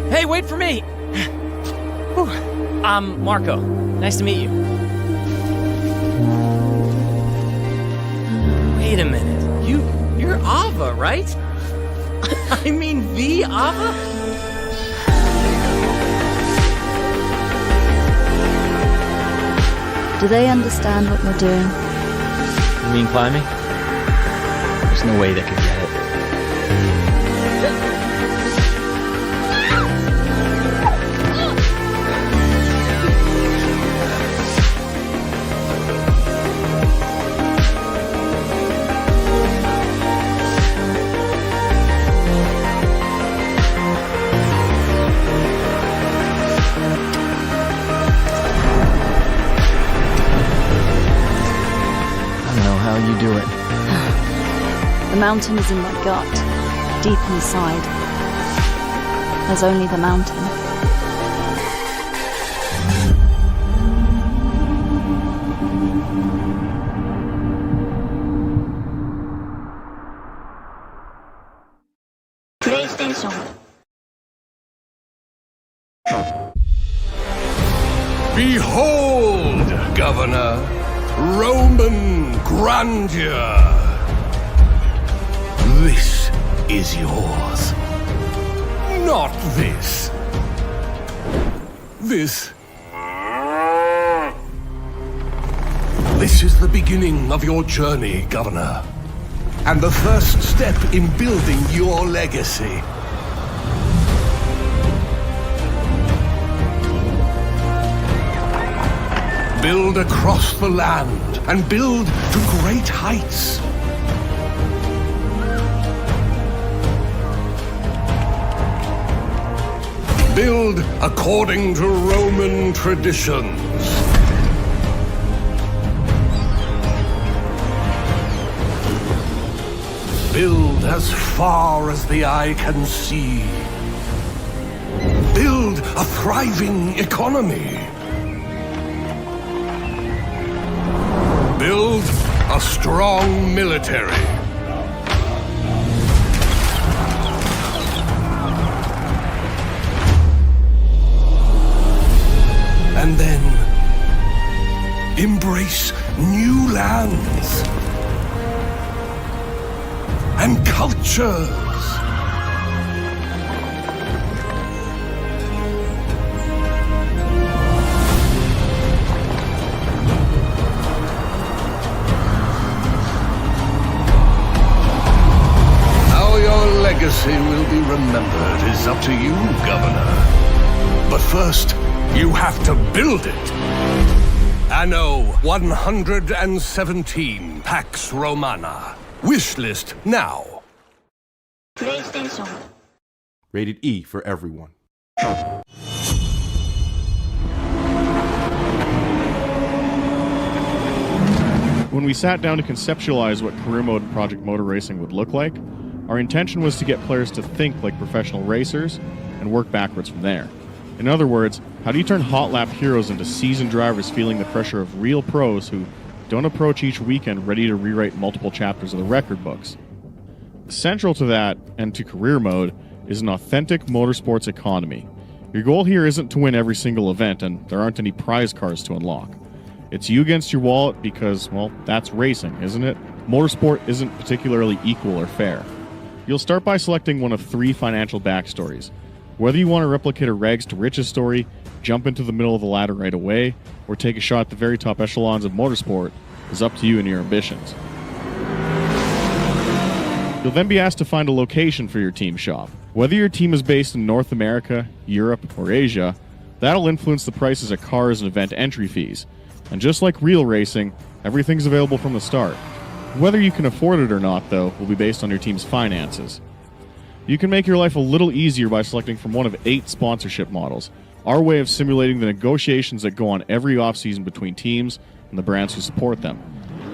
Hey, wait for me! Whew. I'm Marco. Nice to meet you. Wait a minute. You're Ava, right? I mean, the Ava? Do they understand what we're doing? You mean climbing? There's no way they could get it. How you do it. The mountain is in my gut, deep inside. There's only the mountain. PlayStation. Behold, Governor, Roman grandeur. This is yours. Not this. This. This is the beginning of your journey, Governor, and the first step in building your legacy. Build across the land and build to great heights. Build according to Roman traditions. Build as far as the eye can see. Build a thriving economy. Build a strong military. And then embrace new lands and cultures. Legacy will be remembered is up to you, Governor. But first, you have to build it. Anno 117 Pax Romana. Wishlist now. PlayStation. Rated E for everyone. When we sat down to conceptualize what career mode and Project Motor Racing would look like, our intention was to get players to think like professional racers and work backwards from there. In other words, how do you turn hot lap heroes into seasoned drivers feeling the pressure of real pros who don't approach each weekend ready to rewrite multiple chapters of the record books? Central to that, and to career mode, is an authentic motorsports economy. Your goal here isn't to win every single event, and there aren't any prize cars to unlock. It's you against your wallet because, well, that's racing, isn't it? Motorsport isn't particularly equal or fair. You'll start by selecting one of 3 financial backstories. Whether you want to replicate a rags to riches story, jump into the middle of the ladder right away, or take a shot at the very top echelons of motorsport is up to you and your ambitions. You'll then be asked to find a location for your team shop. Whether your team is based in North America, Europe, or Asia, that'll influence the prices of cars and event entry fees. And just like real racing, everything's available from the start. Whether you can afford it or not, though, will be based on your team's finances. You can make your life a little easier by selecting from one of 8 sponsorship models, our way of simulating the negotiations that go on every offseason between teams and the brands who support them.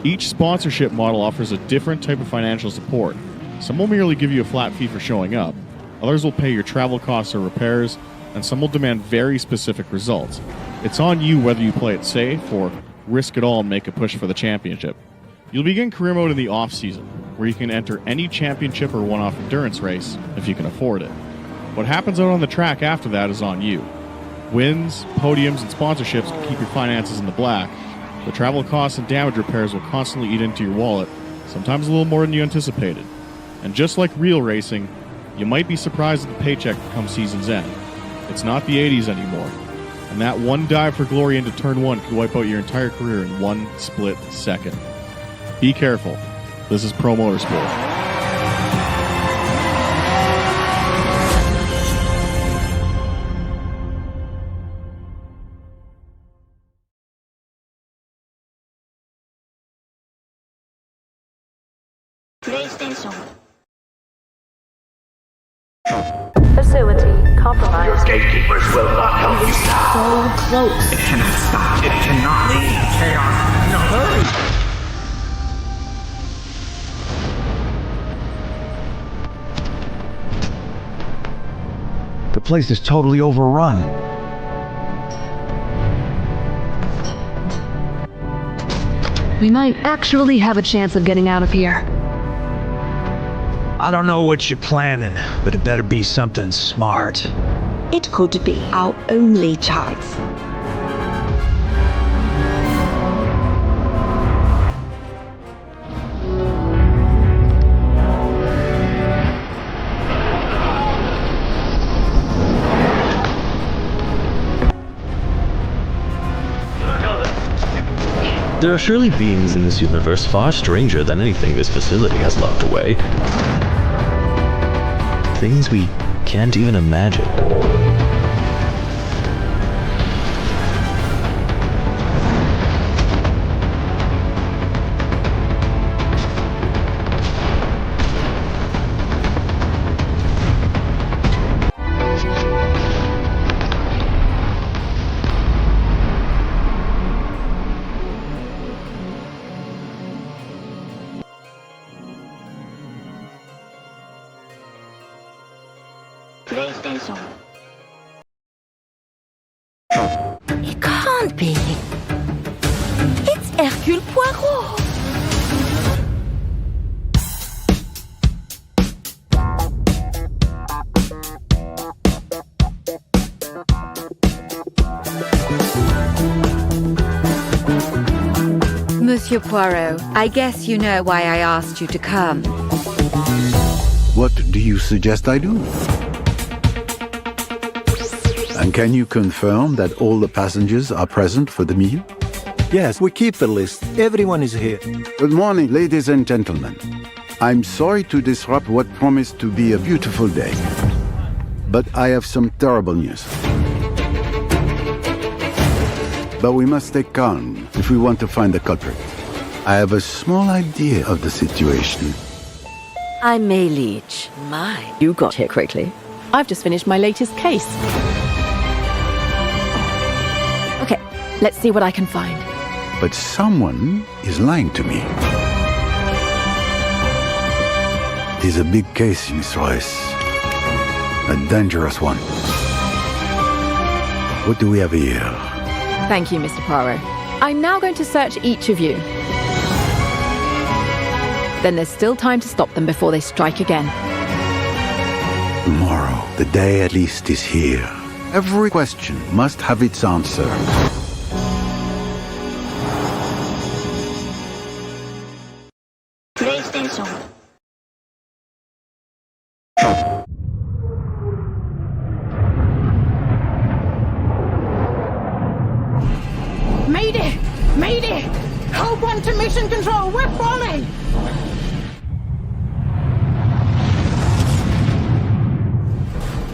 Each sponsorship model offers a different type of financial support. Some will merely give you a flat fee for showing up, others will pay your travel costs or repairs, and some will demand very specific results. It's on you whether you play it safe or risk it all and make a push for the championship. You'll begin career mode in the off-season, where you can enter any championship or one-off endurance race if you can afford it. What happens out on the track after that is on you. Wins, podiums, and sponsorships can keep your finances in the black, but travel costs and damage repairs will constantly eat into your wallet, sometimes a little more than you anticipated. And just like real racing, you might be surprised at the paycheck come season's end. It's not the 80s anymore, and that one dive for glory into turn 1 could wipe out your entire career in one split second. Be careful. This is Pro Motorsport. PlayStation. Facility compromised. Gatekeepers will not help you stop. So close. It cannot stop. It cannot leave. Chaos. No, hurry. The place is totally overrun. We might actually have a chance of getting out of here. I don't know what you're planning, but it better be something smart. It could be our only chance. There are surely beings in this universe far stranger than anything this facility has locked away. Things we can't even imagine. PlayStation. It can't be. It's Hercule Poirot. Monsieur Poirot, I guess you know why I asked you to come. What do you suggest I do? And can you confirm that all the passengers are present for the meal? Yes, we keep the list. Everyone is here. Good morning, ladies and gentlemen. I'm sorry to disrupt what promised to be a beautiful day, but I have some terrible news. But we must stay calm if we want to find the culprit. I have a small idea of the situation. I'm May Leach. My, you got here quickly. I've just finished my latest case. Okay, let's see what I can find. But someone is lying to me. It is a big case, Miss Royce. A dangerous one. What do we have here? Thank you, Mr. Poirot. I'm now going to search each of you. Then there's still time to stop them before they strike again. Tomorrow, the day at least is here. Every question must have its answer. PlayStation. Mayday! Mayday! Code 1 to mission control, we're falling!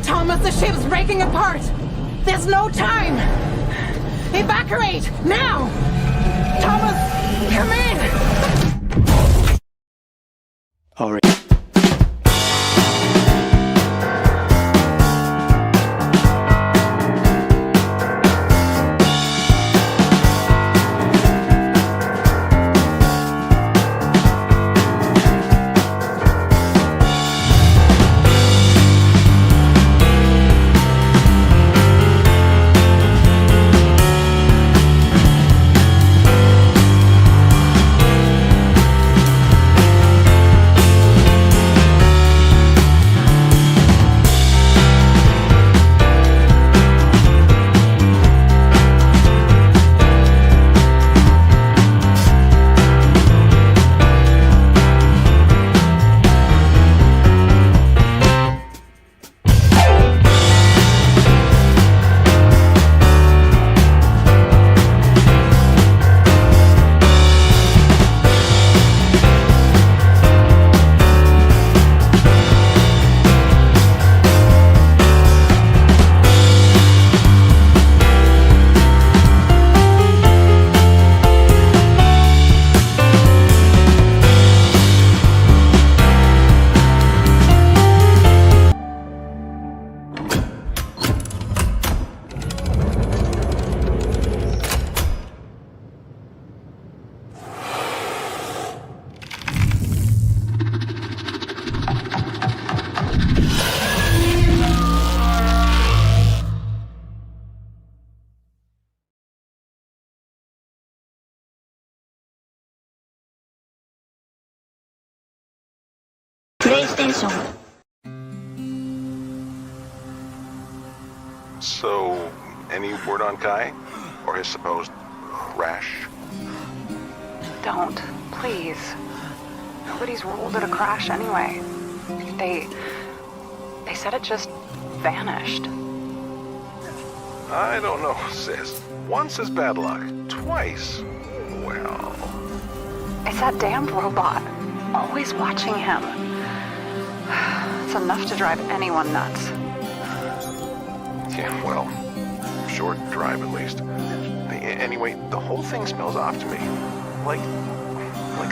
Thomas, the ship's breaking apart! There's no time! Evacuate! Now! Thomas, come in! All right. プレイステーション。 So, any word on Kai? Or his supposed crash? Don't, please. Nobody's ruled it a crash anyway. They said it just vanished. I don't know, sis. Once is bad luck. Twice, well... It's that damned robot. Always watching him. It's enough to drive anyone nuts. Yeah, well, short drive at least. Anyway, the whole thing smells off to me. Like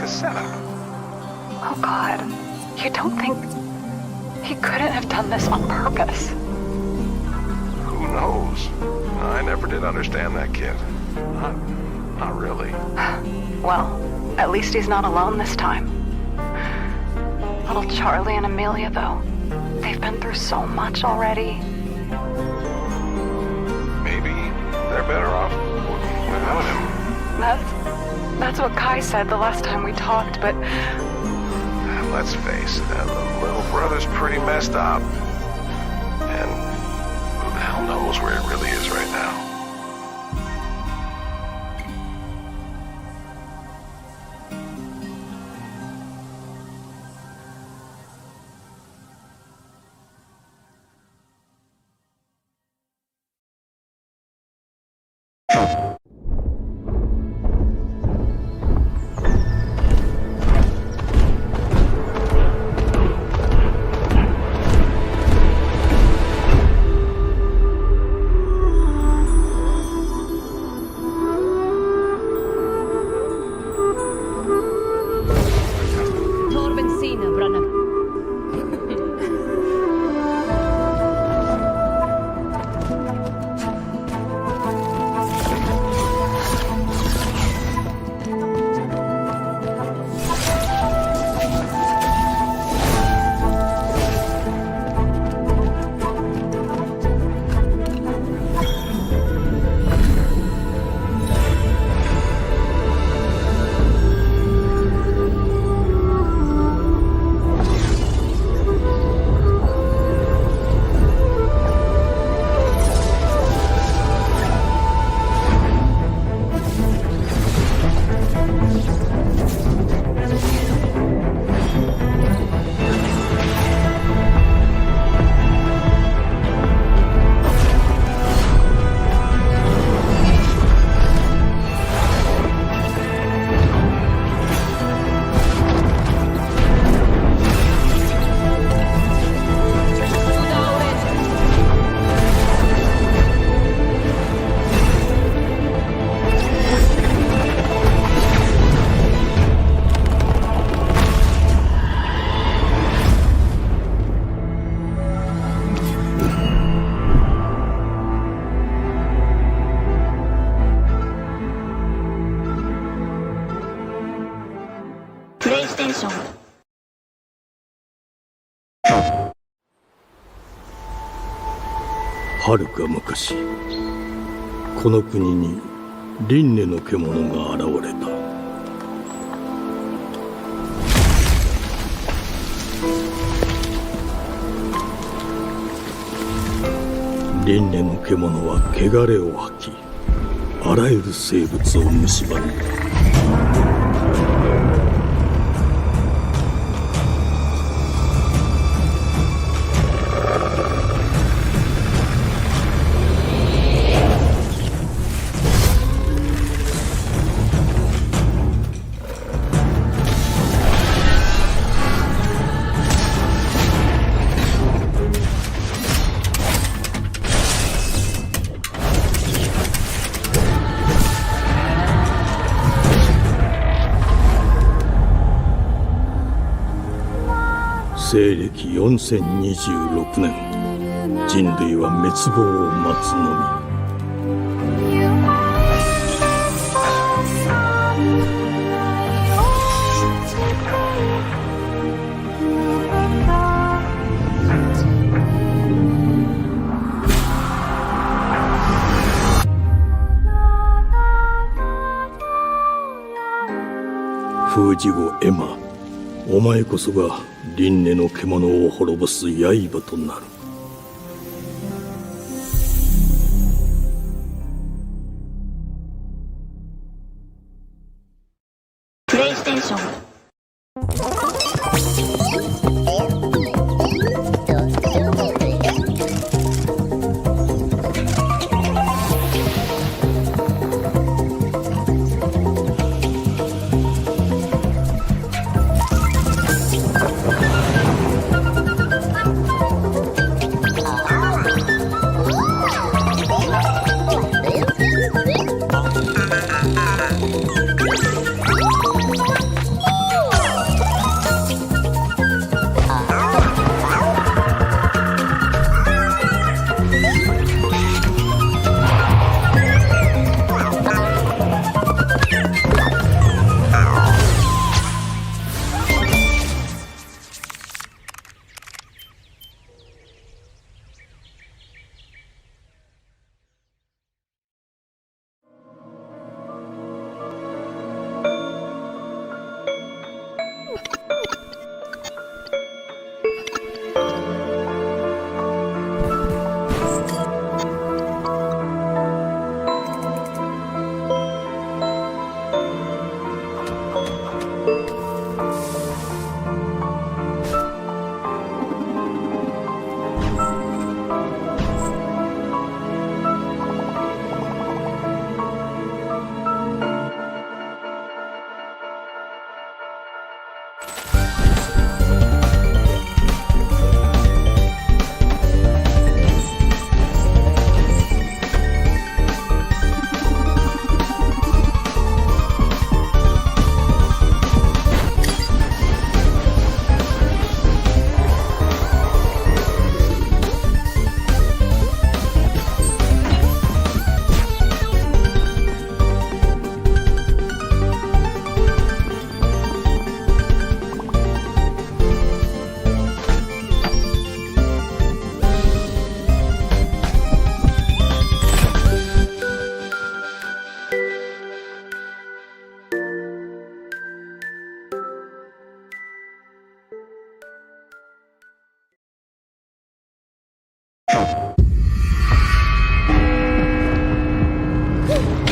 a setup. Oh God, you don't think he couldn't have done this on purpose? Who knows? I never did understand that kid. Not really. Well, at least he's not alone this time. Little Charlie and Amelia, though, they've been through so much already. Maybe they're better off without him. That's what Kai said the last time we talked, but... Let's face it, the little brother's pretty messed up. And who the hell knows where it really is right now. PlayStation。 はるか昔、この国に輪廻の獣が現れた。輪廻の獣は汚れを吐き、あらゆる生物を蝕んだ。西暦4026年、人類は滅亡を待つのみ。封じ子エマ、お前こそが輪廻の獣を滅ぼす刃となる。プレイステーション。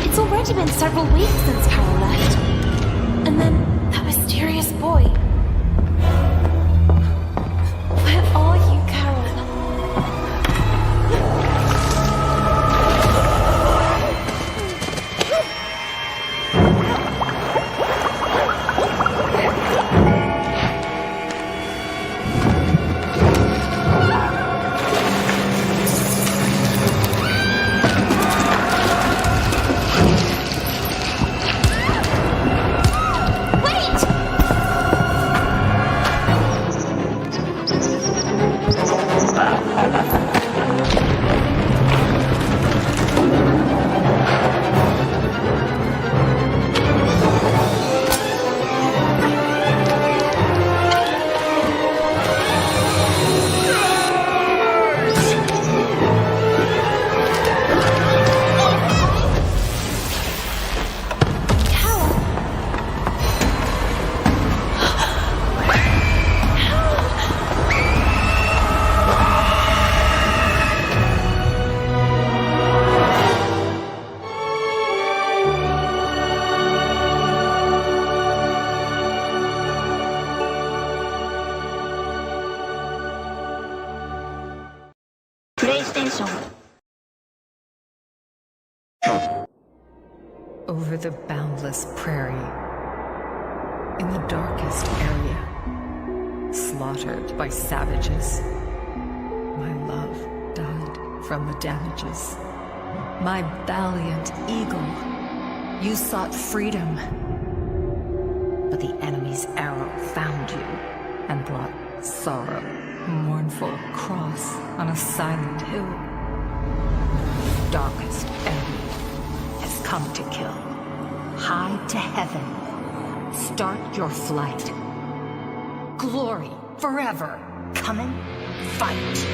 It's already been several weeks since Carol left. And then that mysterious boy. Where are you, Carol? Over the boundless prairie, in the darkest area, slaughtered by savages, my love died from the damages. My valiant eagle, you sought freedom, but the enemy's arrow found you and brought sorrow, mournful cross on a silent hill. Darkest enemy has come to kill. High to heaven, start your flight. Glory forever, come and fight.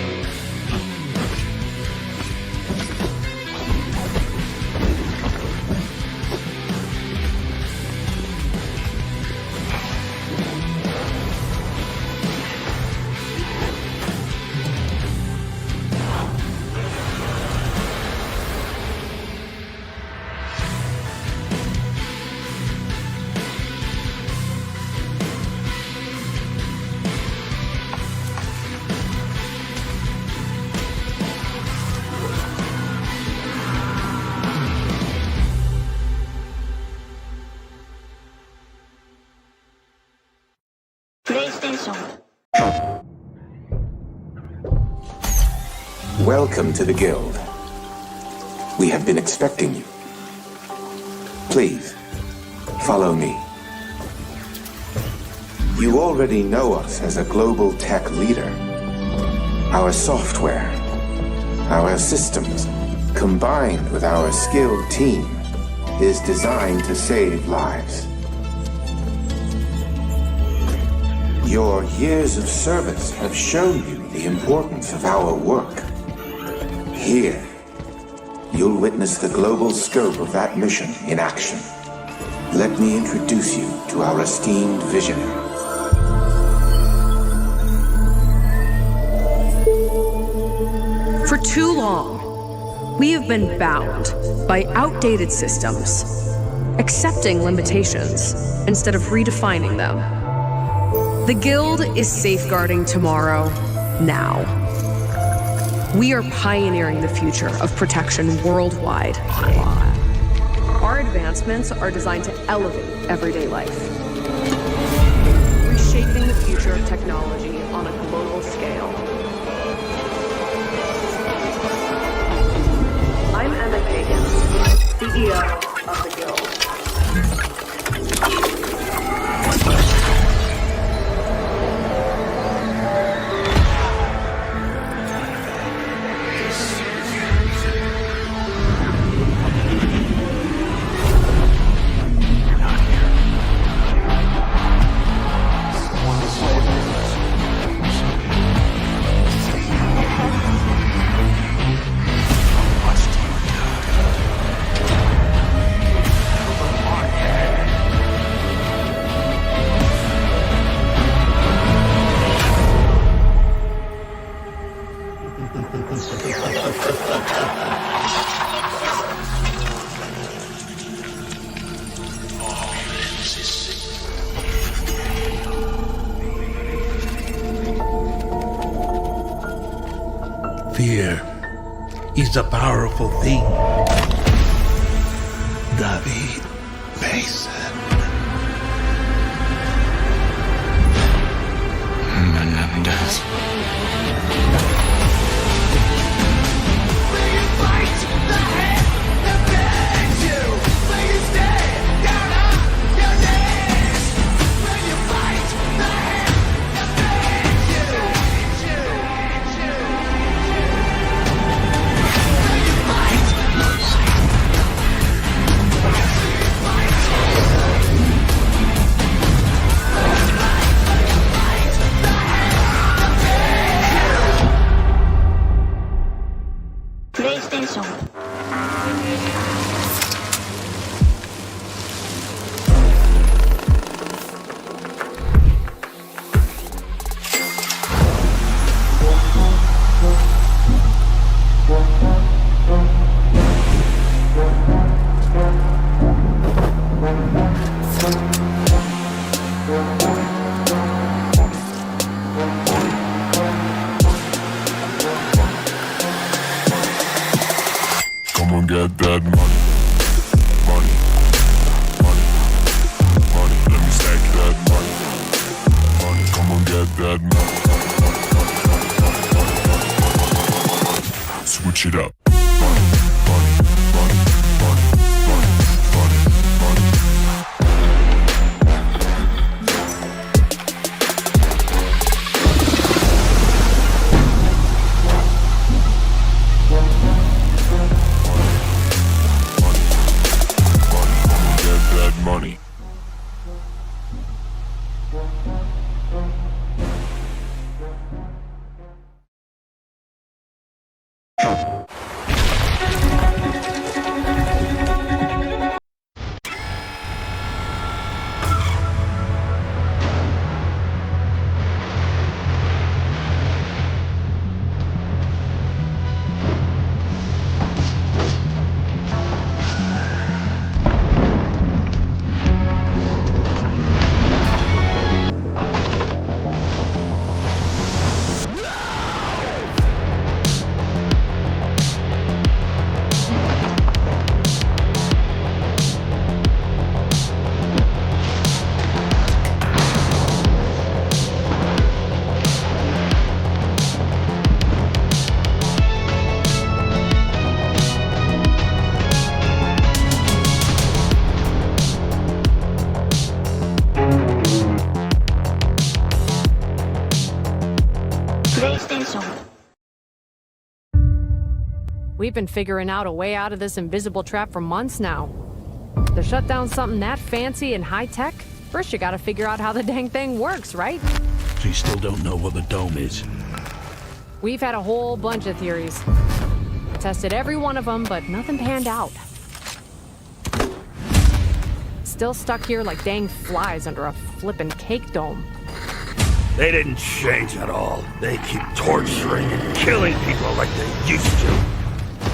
PlayStation. Welcome to the Guild. We have been expecting you. Please, follow me. You already know us as a global tech leader. Our software, our systems, combined with our skilled team, is designed to save lives. Your years of service have shown you the importance of our work. Here, you'll witness the global scope of that mission in action. Let me introduce you to our esteemed visionary. For too long, we have been bound by outdated systems, accepting limitations instead of redefining them. The Guild is safeguarding tomorrow, now. We are pioneering the future of protection worldwide. Our advancements are designed to elevate everyday life, reshaping the future of technology on a global scale. I'm Emma Pagan, CEO of the Guild. Fear is a powerful thing. David Mason. Menendez. We've been figuring out a way out of this invisible trap for months now. To shut down something that fancy and high-tech, first you gotta figure out how the dang thing works, right? So you still don't know what the dome is? We've had a whole bunch of theories. Tested every one of them, but nothing panned out. Still stuck here like dang flies under a flippin' cake dome. They didn't change at all. They keep torturing and killing people like they used to.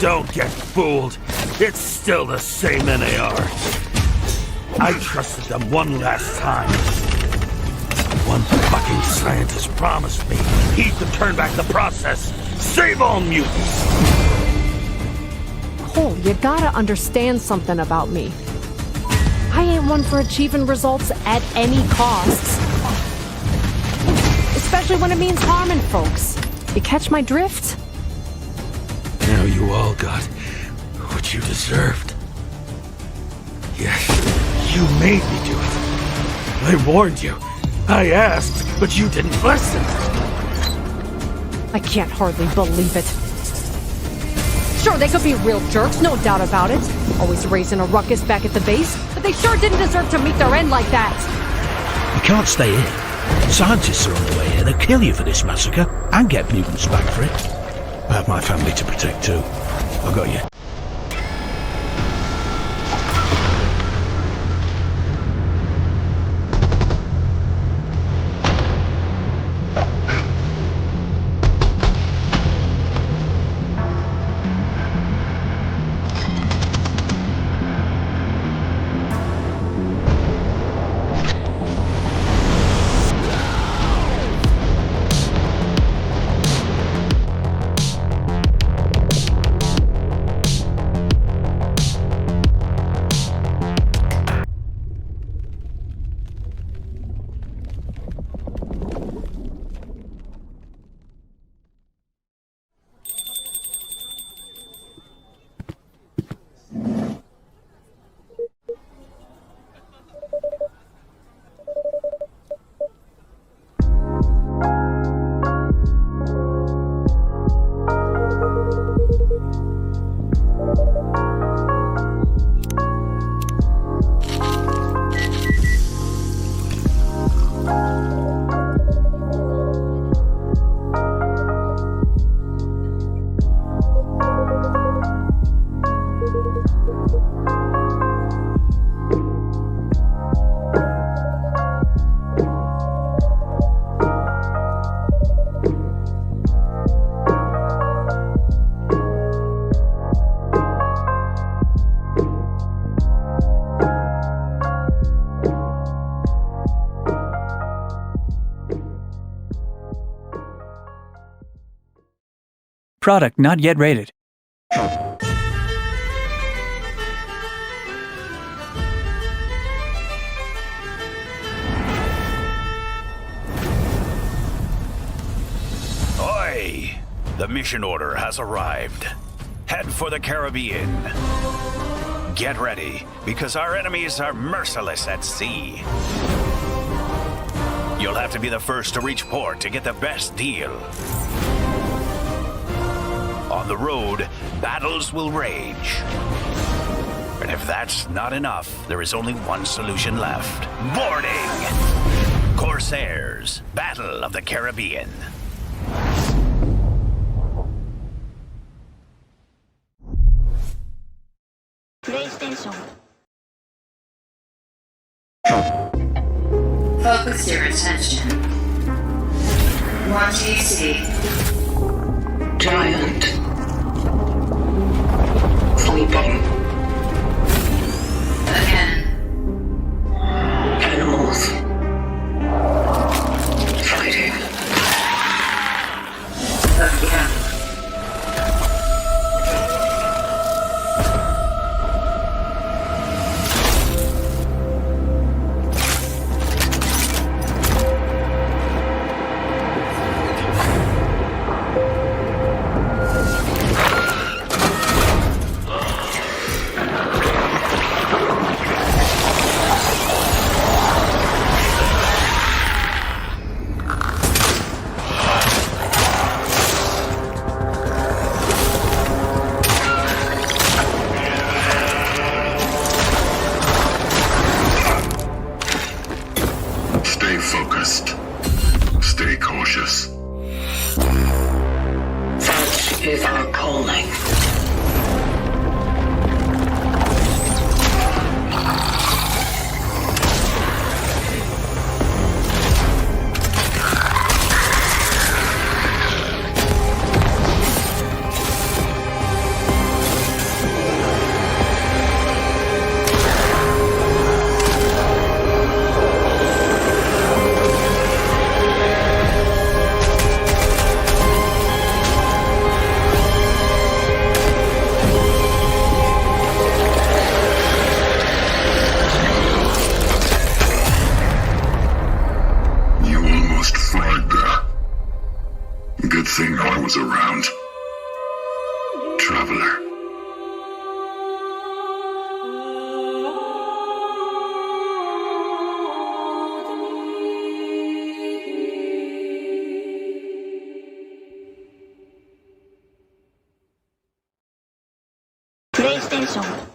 Don't get fooled. It's still the same NAR. I trusted them one last time. One fucking scientist promised me he could turn back the process, save all mutants. Cole, you gotta understand something about me. I ain't one for achieving results at any costs. Especially when it means harming folks. You catch my drift? Now you all got what you deserved. Yes, you made me do it. I warned you. I asked, but you didn't listen. I can't hardly believe it. Sure, they could be real jerks, no doubt about it. Always raising a ruckus back at the base, but they sure didn't deserve to meet their end like that. You can't stay here. Scientists are on the way here. They'll kill you for this massacre and get mutants back for it. I have my family to protect too. I got you. Product not yet rated. Oi! The mission order has arrived. Head for the Caribbean. Get ready, because our enemies are merciless at sea. You'll have to be the first to reach port to get the best deal. On the road, battles will rage. And if that's not enough, there is only one solution left. Boarding! Corsairs, Battle of the Caribbean. PlayStation. Focus your attention. What do you see? Giant. Sleeping. Again. Animals. Fighting. Again. think I was around? Traveler. PlayStation.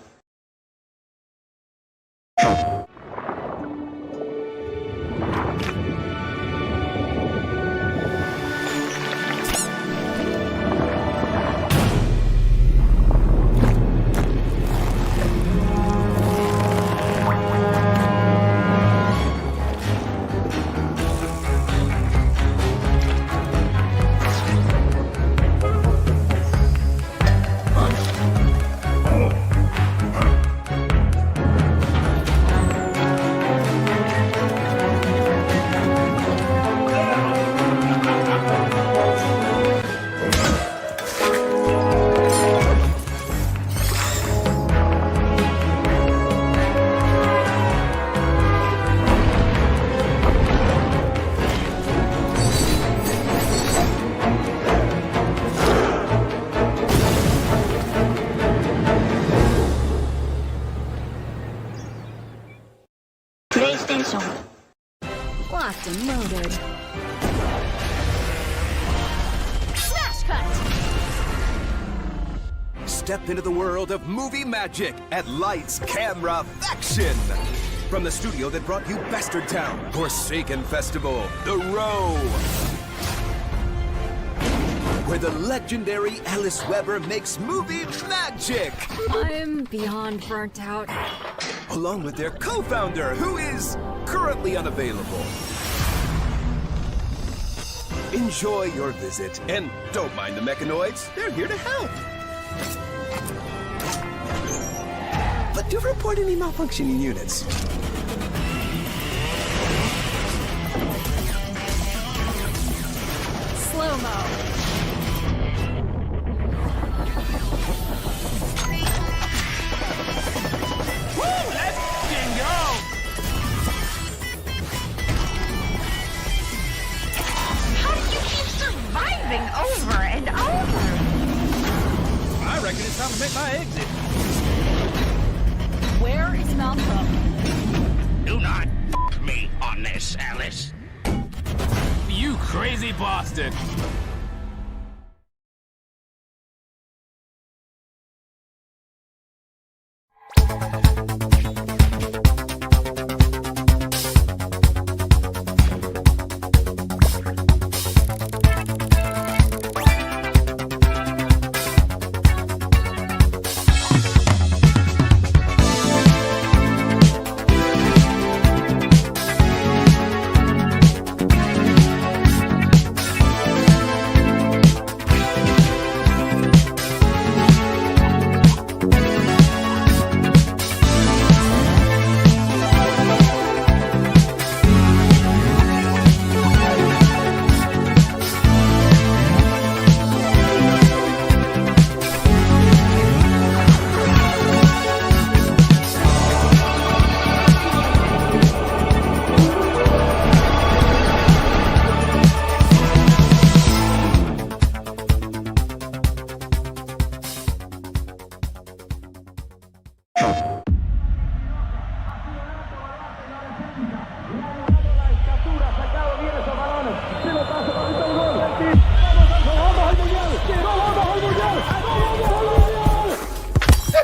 PlayStation. Locked and loaded. Smash cut! Step into the world of movie magic at Lights Camera Faction. From the studio that brought you Bastard Town, Forsaken Festival, The Row, where the legendary Alice Weber makes movie magic. I'm beyond burnt out. Along with their co-founder, who is currently unavailable. Enjoy your visit, and don't mind the mechanoids. They're here to help. But do report any malfunctioning units. Slow-mo. Over and over. I reckon it's time to make my exit. Where is Malcolm? Do not f me on this, Alice. You crazy bastard.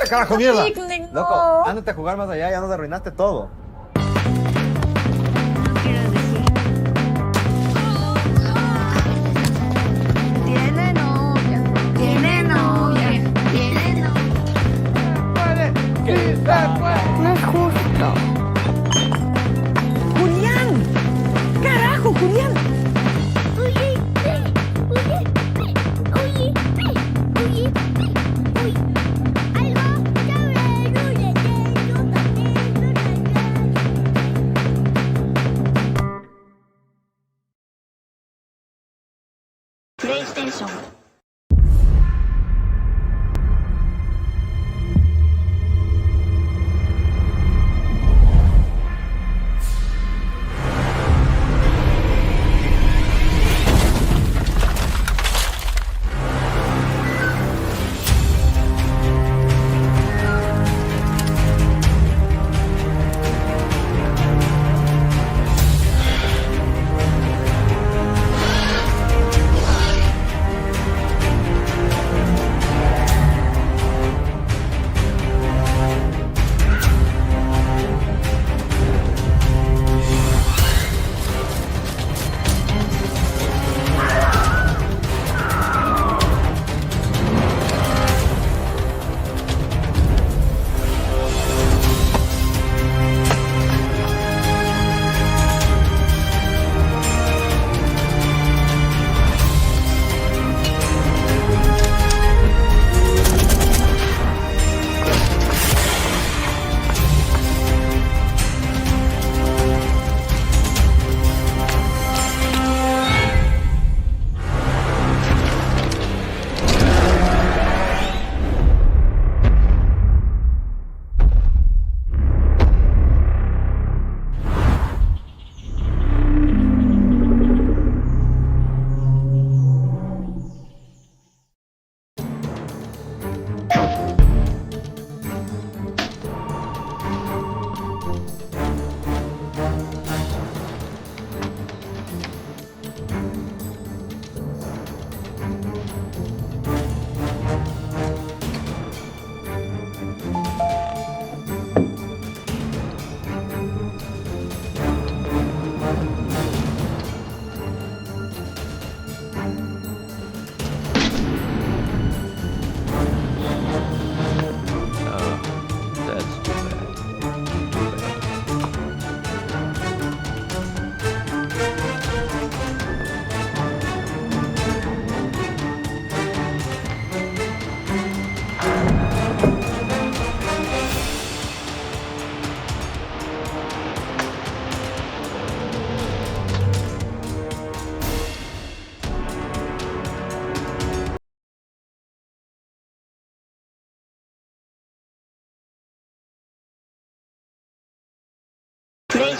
¡Carajo, mierda! Loco, ándate a jugar más allá, ya nos arruinaste todo. Tiene novia, tiene novia, tiene novia. No es justo. ¡Julián! ¡Carajo, Julián! PlayStation.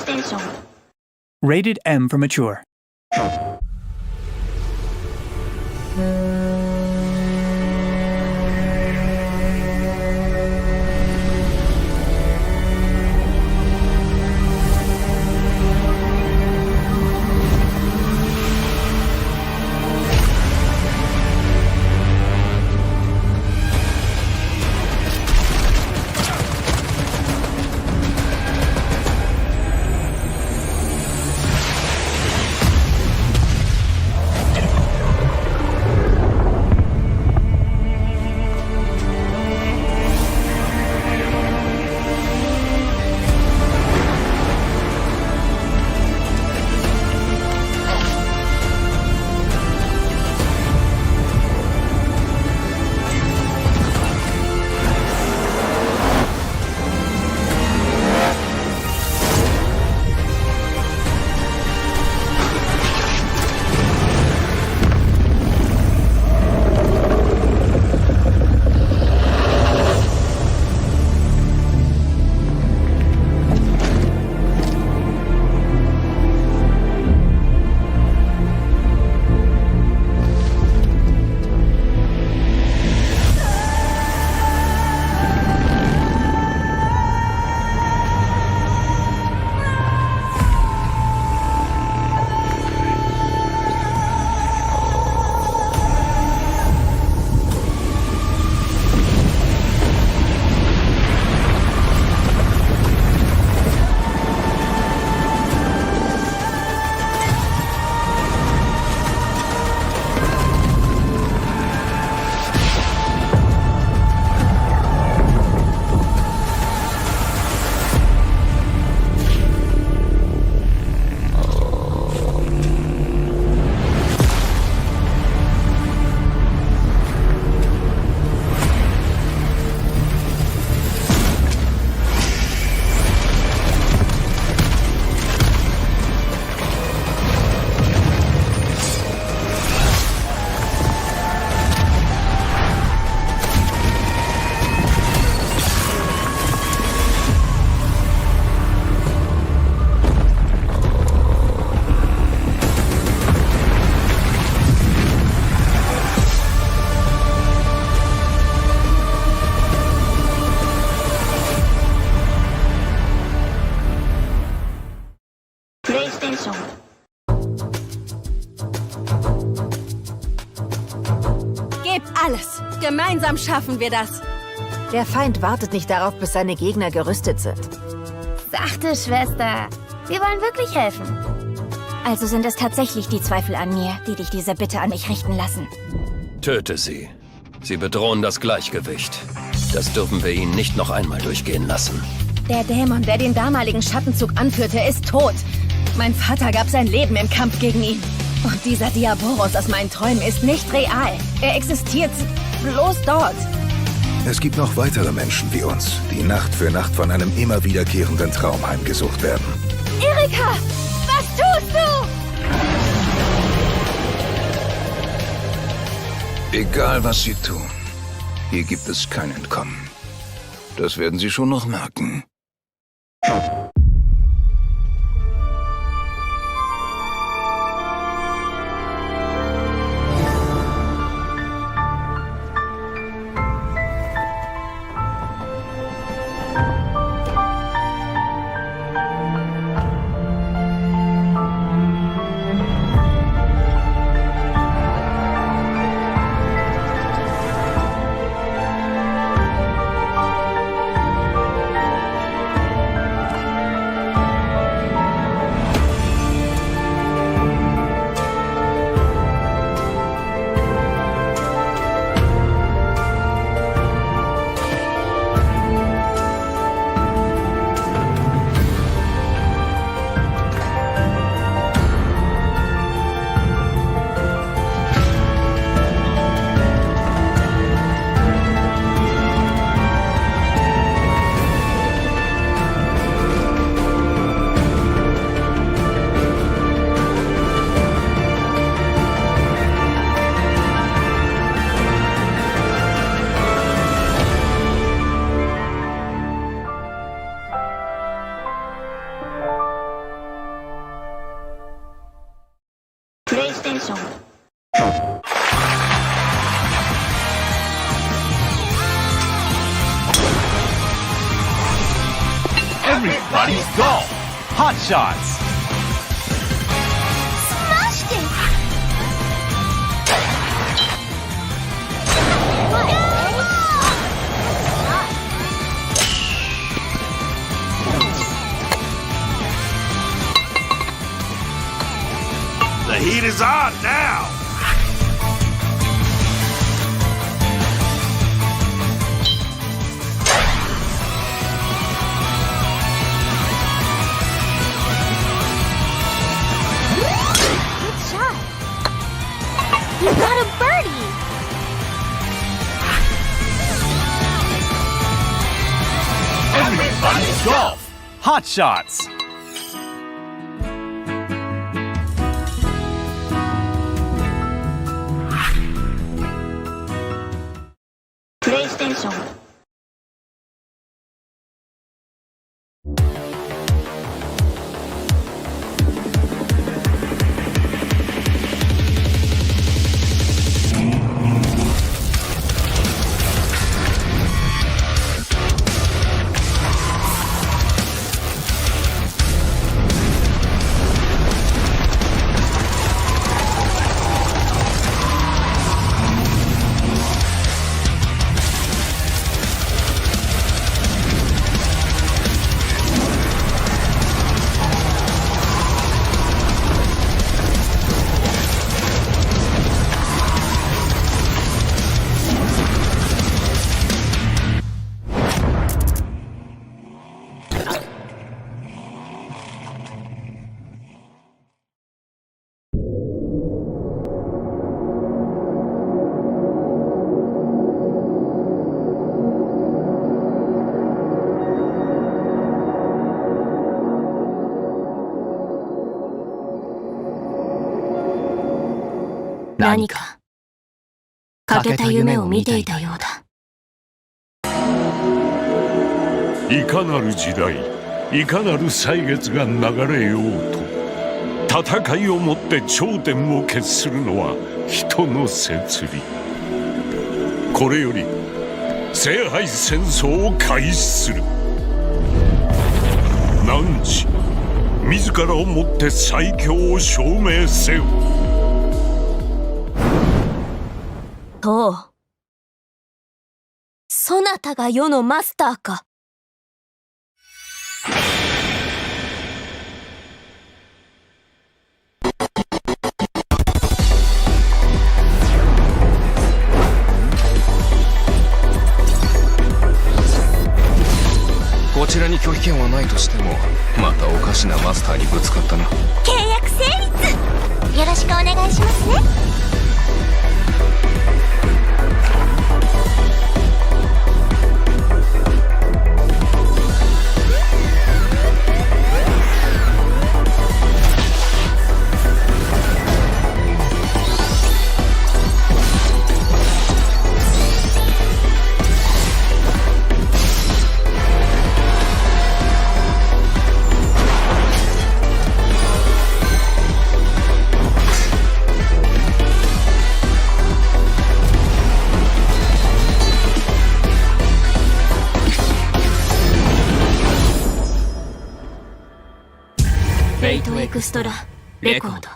PlayStation. Rated M for mature. PlayStation. Gebt alles. Gemeinsam schaffen wir das. Der Feind wartet nicht darauf, bis seine Gegner gerüstet sind. Sachte, Schwester. Wir wollen wirklich helfen. Also sind es tatsächlich die Zweifel an mir, die dich diese Bitte an mich richten lassen. Töte sie. Sie bedrohen das Gleichgewicht. Das dürfen wir ihnen nicht noch einmal durchgehen lassen. Der Dämon, der den damaligen Schattenzug anführte, ist tot. Mein Vater gab sein Leben im Kampf gegen ihn. Und dieser Diaboros aus meinen Träumen ist nicht real. Er existiert bloß dort. Es gibt noch weitere Menschen wie uns, die Nacht für Nacht von einem immer wiederkehrenden Traum heimgesucht werden. Erika! Was tust du? Egal, was sie tun, hier gibt es kein Entkommen. Das werden sie schon noch merken. プレイステーション Everybody's golf! Hot shots! Smashed it! The heat is on now! Good shot! You got a birdie! Everybody's golf! Hot shots! PlayStation 何か欠けた夢を見ていたようだ。いかなる時代、いかなる歳月が流れようと、戦いをもって頂点を決するのは人の摂理。これより聖杯戦争を開始する。汝、自らをもって最強を証明せよ。とう、そなたが世のマスターか。こちらに拒否権はないとしても、またおかしなマスターにぶつかったな。契約成立。よろしくお願いしますね。フェイトエクストラレコード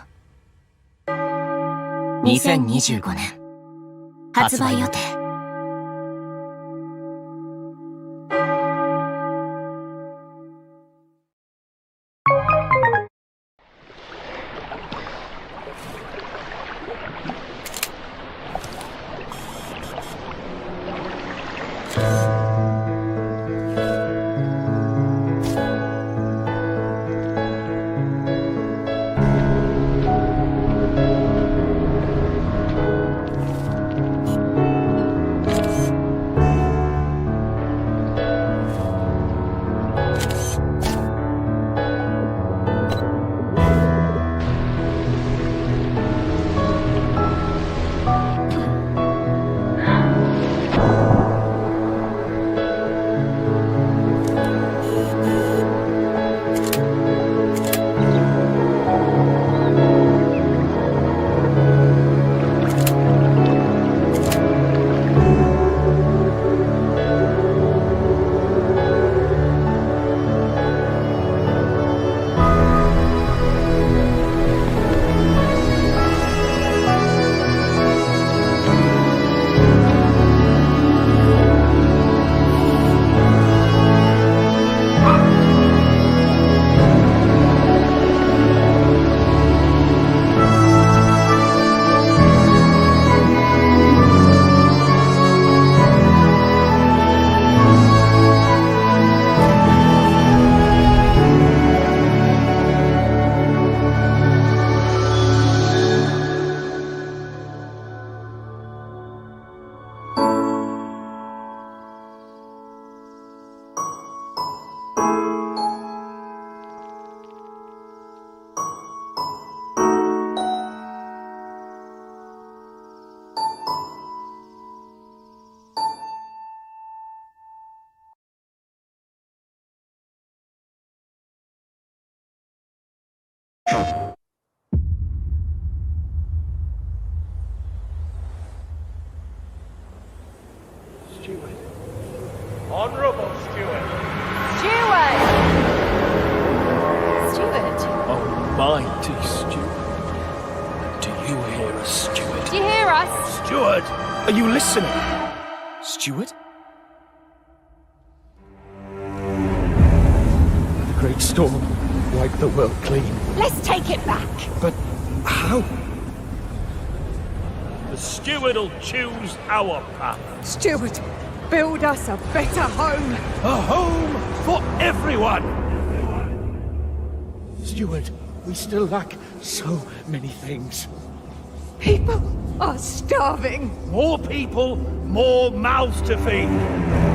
2025年発売予定。Steward. Honorable Steward. Steward! Steward? Almighty Steward. Do you hear us, Steward? Do you hear us? Steward! Are you listening? Steward? The great storm wiped the world clean. Let's take it back. But how? The steward'll choose our path. Steward, build us a better home. A home for everyone! Steward, we still lack so many things. People are starving. More people, more mouths to feed.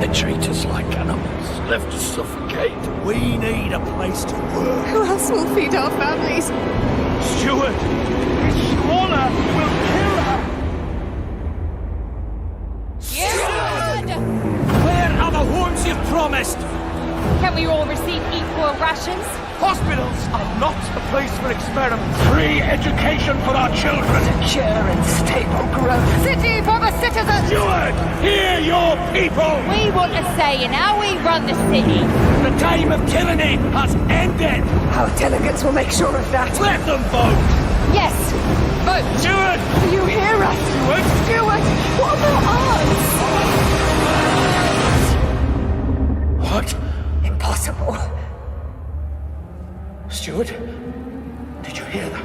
They treat us like animals, left to suffocate. We need a place to work. Who else will feed our families? Steward, this squalor will kill her. Steward! Where are the homes you've promised? Can we all receive equal rations? Hospitals are not a place for experiments. Free education for our children. Secure and stable growth. City for the citizens! Steward, hear your people! We want a say in how we run the city. The time of tyranny has ended. Our delegates will make sure of that. Let them vote. Yes, vote. Steward! Do you hear us? Steward! Steward, what about us? What? Impossible. Steward, did you hear that?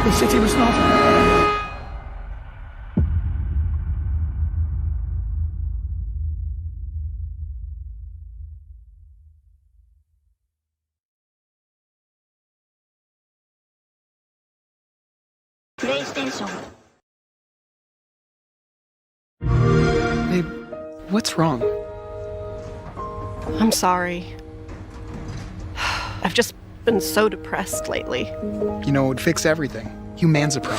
The city was not... PlayStation. Babe, what's wrong? I'm sorry. I've just been so depressed lately. You know, it would fix everything. Humanzapron.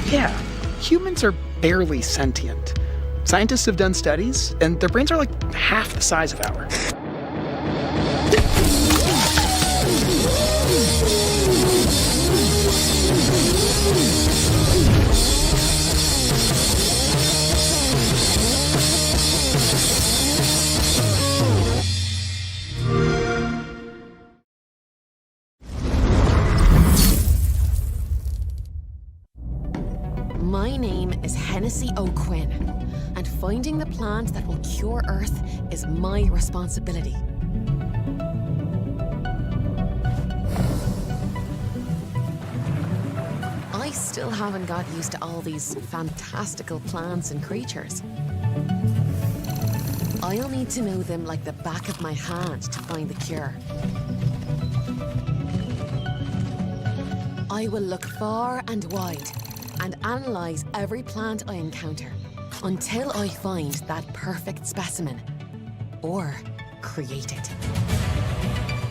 Yeah, humans are barely sentient. Scientists have done studies, and their brains are like half the size of ours. My name is Hennessy O'Quinn, and finding the plant that will cure Earth is my responsibility. I still haven't got used to all these fantastical plants and creatures. I'll need to know them like the back of my hand to find the cure. I will look far and wide and analyze every plant I encounter until I find that perfect specimen, or create it.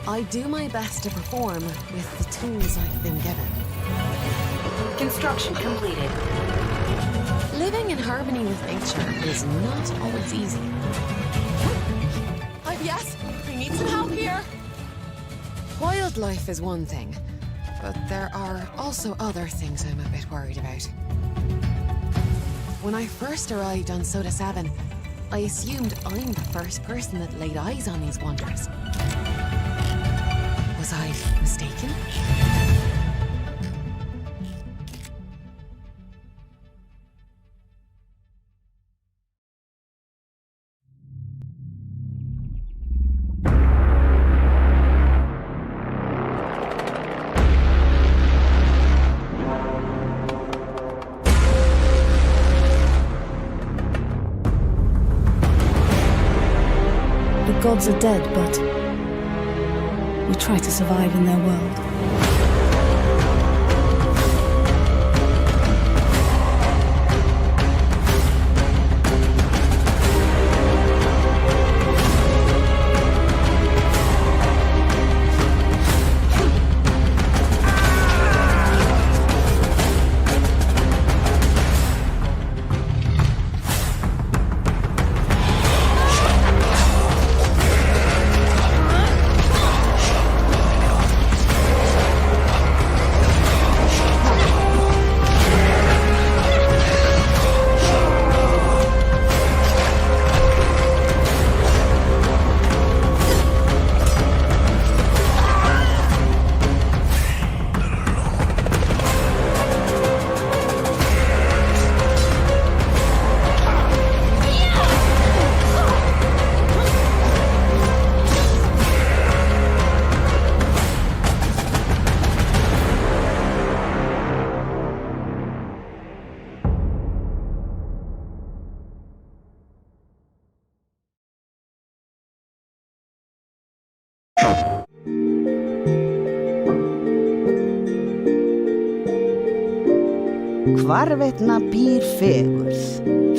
I do my best to perform with the tools I've been given. Construction completed. Living in harmony with nature is not always easy. Yes, we need some help here. Wildlife is one thing, but there are also other things I'm a bit worried about. When I first arrived on Soda 7, I assumed I'm the first person that laid eyes on these wonders. Was I mistaken? The gods are dead, but we try to survive in their world. Hvarvetna býr fegurð,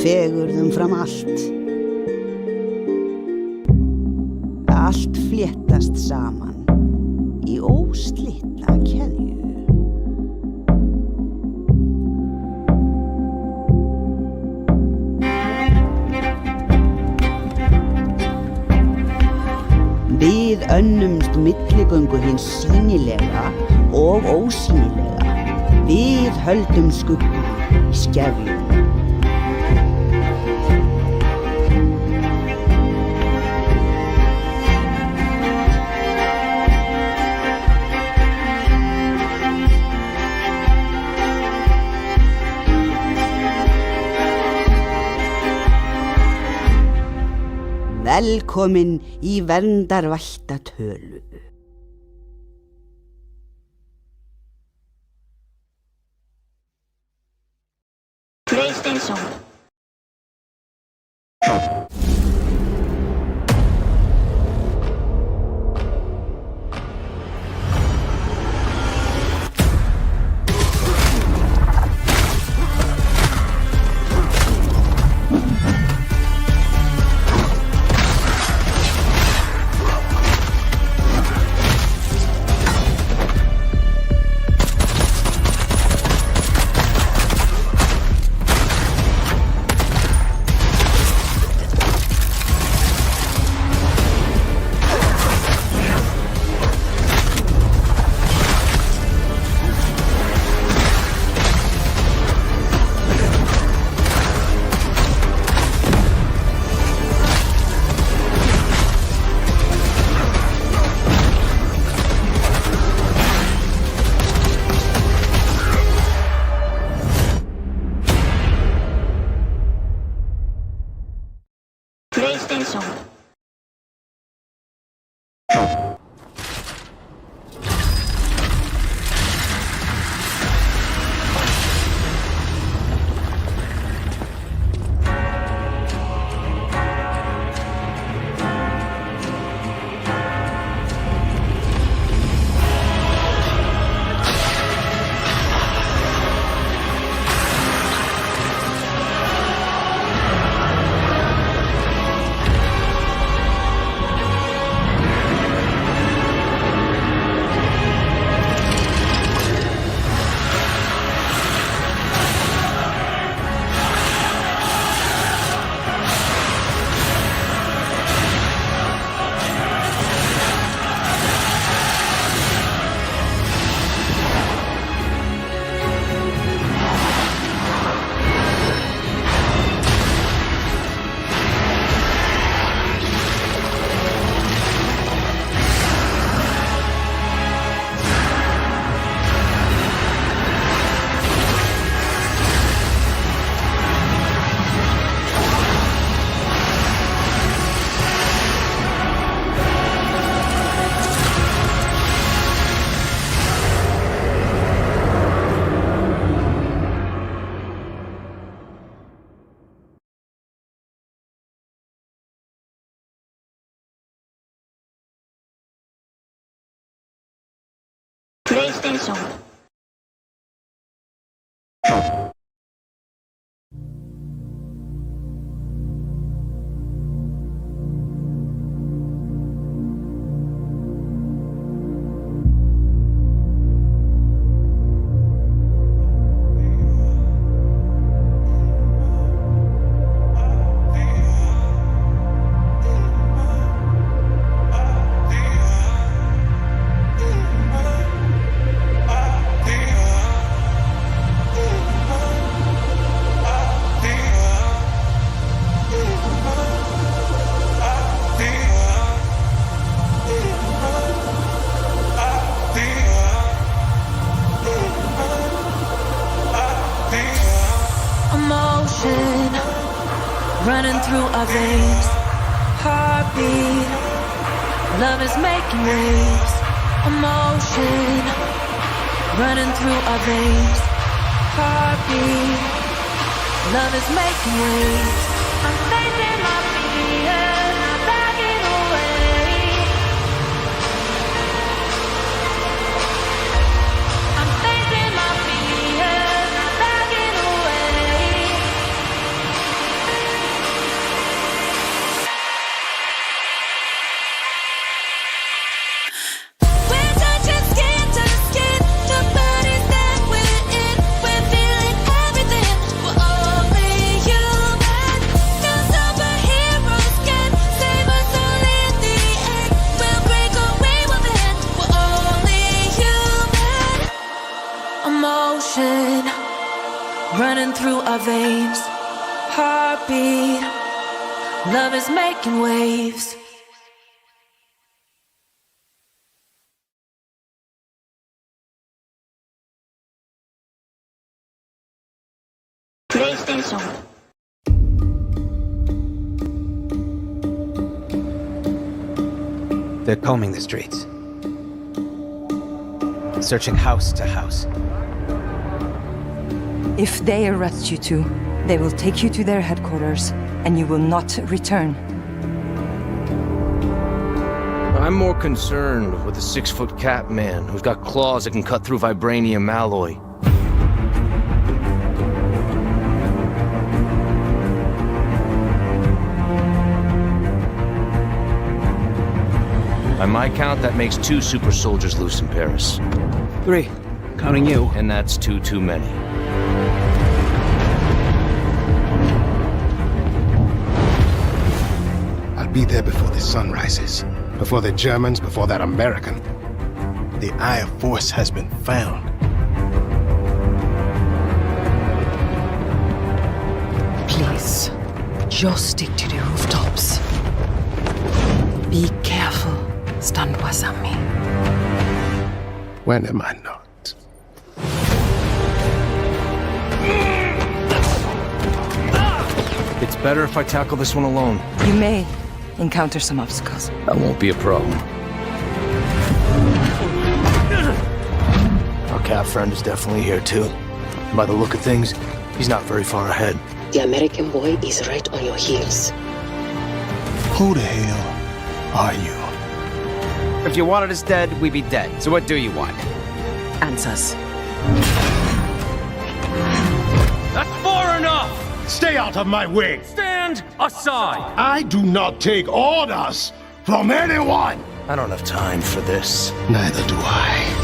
fegurð umfram allt. Allt fléttast saman í óslitna keðju. Við önnumst milligöngu hins sýnilega og ósýnilega. Við höldum skugga í skefjum. Velkomin í verndarvætta tölu. PlayStation. PlayStation. PlayStation. Emotion running through our veins. Heartbeat, love is making waves. Emotion running through our veins. Heartbeat, love is making waves. I'm facing my fears, not backing away. I'm facing my fears, not backing away. We're touching skin to skin, the bodies that we're in. We're feeling everything. We're only human. No superheroes can save us all in the end. We'll break away within. We're only human. Emotion running through our veins. Heartbeat, love is making waves. PlayStation. They're combing the streets. Searching house to house. If they arrest you two, they will take you to their headquarters, and you will not return. I'm more concerned with the 6-foot cat man who's got claws that can cut through vibranium alloy. By my count, that makes 2 super soldiers loose in Paris. 3, counting you. And that's 2 too many. I'll be there before the sun rises. Before the Germans, before that American. The Eye of Force has been found. Please, just stick to the rooftops. Be careful, stand wasami. When am I not? It's better if I tackle this one alone. You may encounter some obstacles. That won't be a problem. Our cat friend is definitely here too. By the look of things, he's not very far ahead. The American boy is right on your heels. Who the hell are you? If you wanted us dead, we'd be dead. So what do you want? Answers. That's far enough! Stay out of my way! Stand aside! I do not take orders from anyone! I don't have time for this. Neither do I.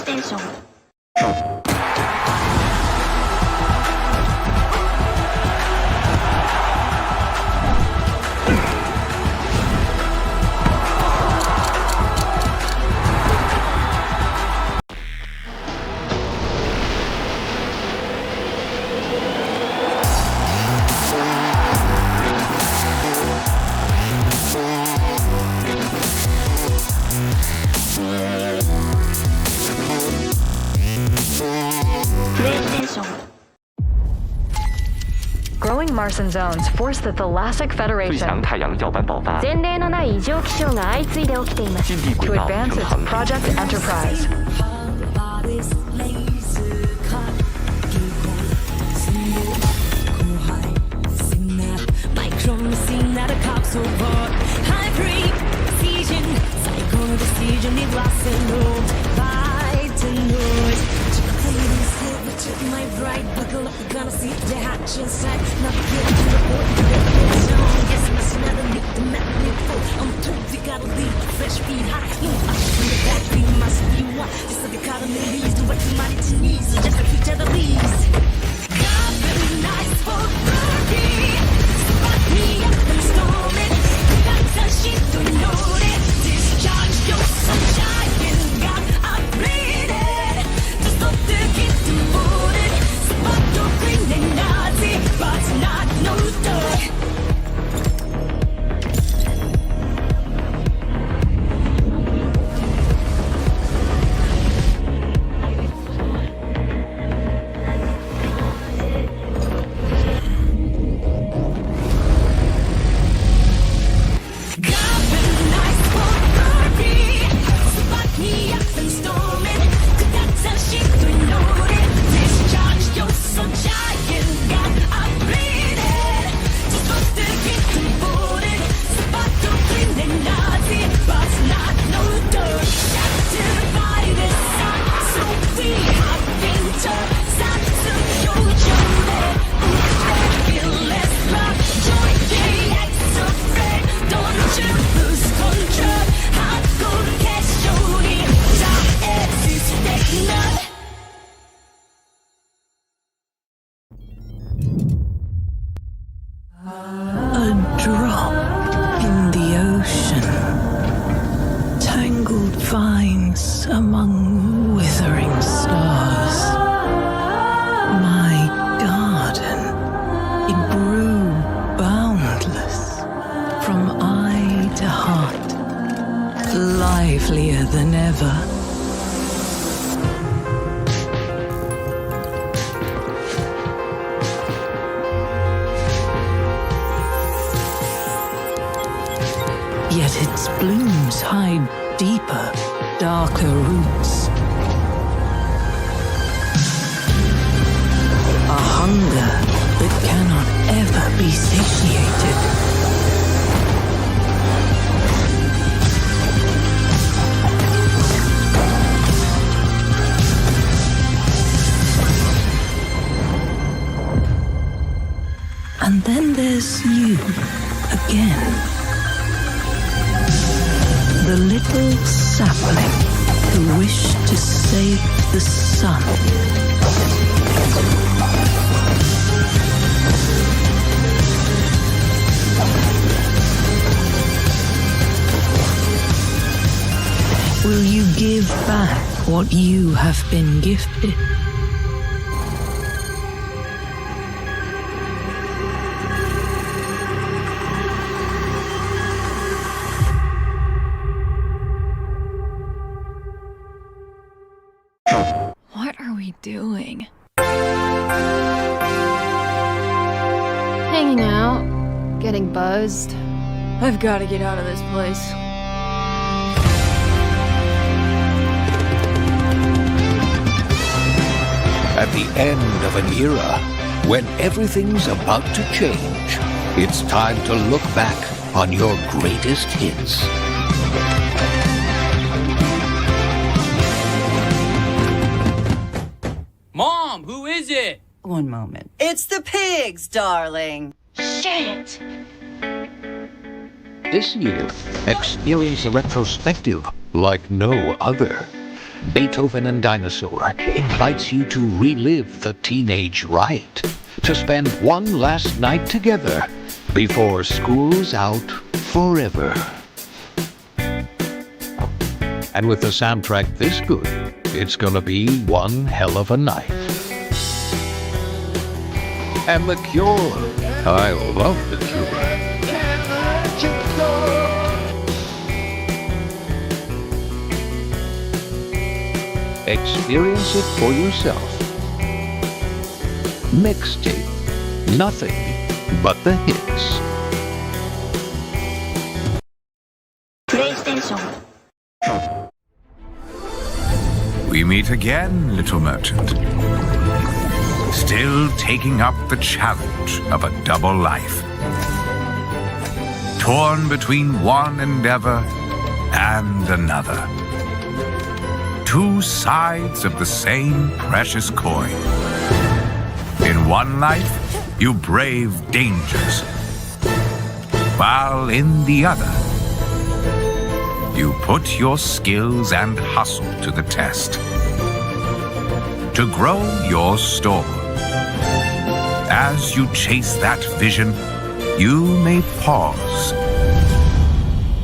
PlayStation. Growing Martian zones force the Thalassic Federation to advance its Project Enterprise. My bride, buckle up, you're gonna see the hatch inside. Not getting to the point, yes, must never leak the map, I'm told we gotta leave fresh feet high. No, I from the back, we must be one. Just like a column in leaves, do what you might to knees, so just like each other leaves. God, very nice for glory. Spot me up and storm it. That's a sheet to know it. Discharge your sunshine, God, I bleed it. Just stop the kid to board it. Spot your green and Nazi, but not no dog. Vines among withering stars. My garden, it grew boundless from eye to heart, livelier than ever. Yet its blooms hide deeper, darker roots. A hunger that cannot ever be satiated. And then there's you again. The little sapling who wished to save the sun. Will you give back what you have been gifted? What are we doing? Hanging out, getting buzzed. I've got to get out of this place. At the end of an era, when everything's about to change, it's time to look back on your greatest hits. Mom, who is it? One moment. It's the pigs, darling. Shit! This year, experience a retrospective like no other. Beethoven and Dinosaur invites you to relive the teenage riot, to spend one last night together before school's out forever. And with the soundtrack this good, it's gonna be one hell of a night. And The Cure. I love The Cure. Experience it for yourself. Mixtape. Nothing but the hits. PlayStation. We meet again, little merchant. Still taking up the challenge of a double life. Torn between one endeavor and another. Two sides of the same precious coin. In one life, you brave dangers, while in the other, you put your skills and hustle to the test. To grow your store. As you chase that vision, you may pause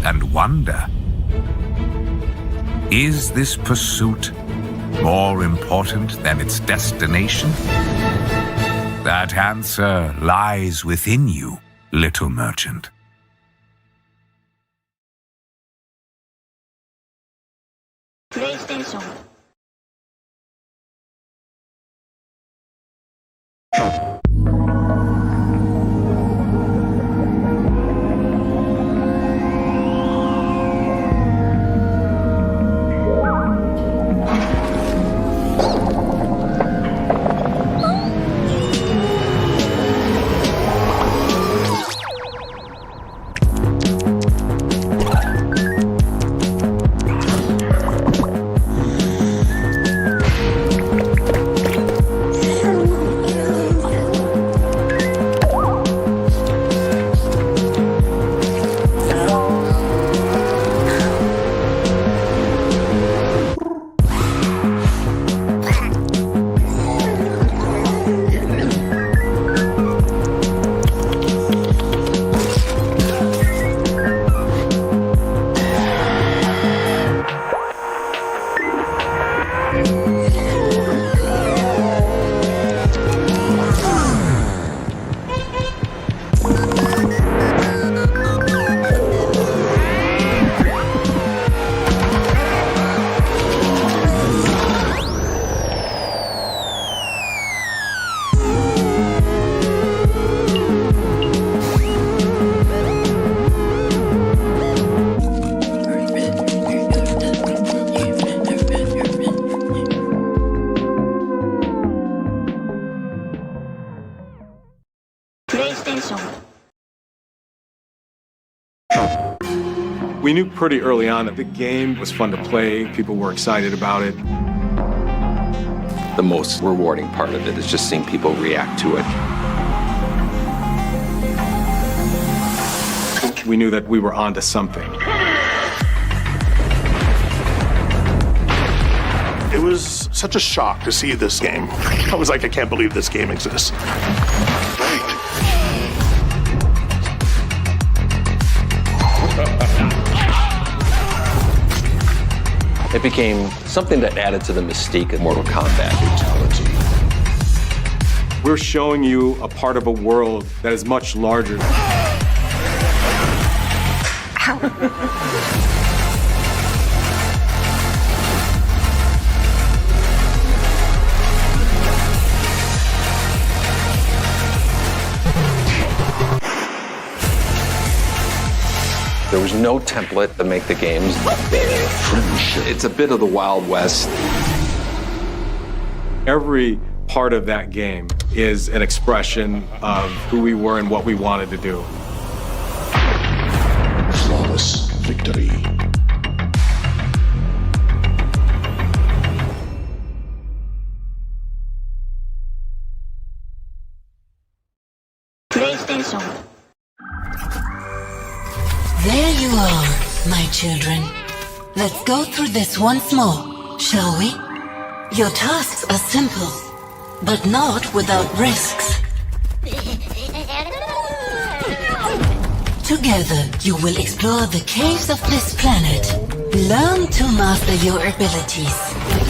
and wonder, is this pursuit more important than its destination? That answer lies within you, little merchant. PlayStation. We knew pretty early on that the game was fun to play. People were excited about it. The most rewarding part of it is just seeing people react to it. We knew that we were onto something. It was such a shock to see this game. I was like, I can't believe this game exists. It became something that added to the mystique of Mortal Kombat. Brutality. We're showing you a part of a world that is much larger. There was no template to make the games. It's a bit of the Wild West. Every part of that game is an expression of who we were and what we wanted to do. Flawless victory. PlayStation. There you are, my children. Let's go through this once more. shall we? Your tasks are simple, but not without risks. Together, you will explore the caves of this planet, learn to master your abilities,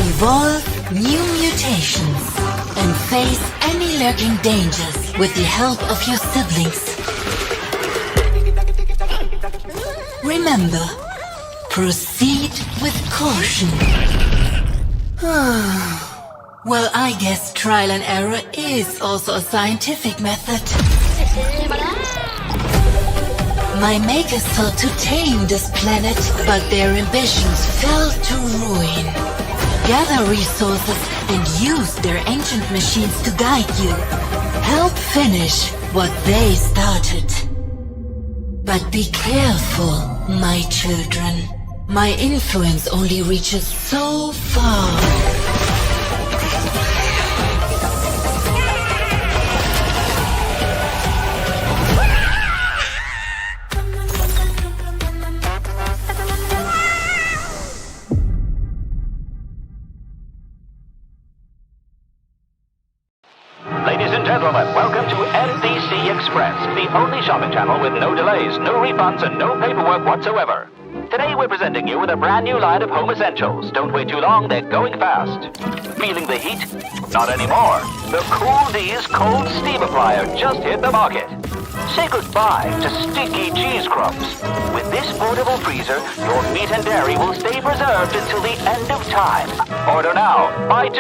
evolve new mutations, and face any lurking dangers with the help of your siblings. Remember, proceed with caution. Well, I guess trial and error is also a scientific method. My makers sought to tame this planet, but their ambitions fell to ruin. Gather resources and use their ancient machines to guide you. Help finish what they started. But be careful, my children. My influence only reaches so far. Ladies and gentlemen, welcome to NBC Express, the only shopping channel with no delays, no refunds, and no paperwork whatsoever. Today we're presenting you with a brand new line of home essentials. Don't wait too long, they're going fast. Feeling the heat? Not anymore. The Cool D's Cold Steam Applier just hit the market. Say goodbye to sticky cheese crumbs. With this portable freezer, your meat and dairy will stay preserved until the end of time. Order now. Buy 2,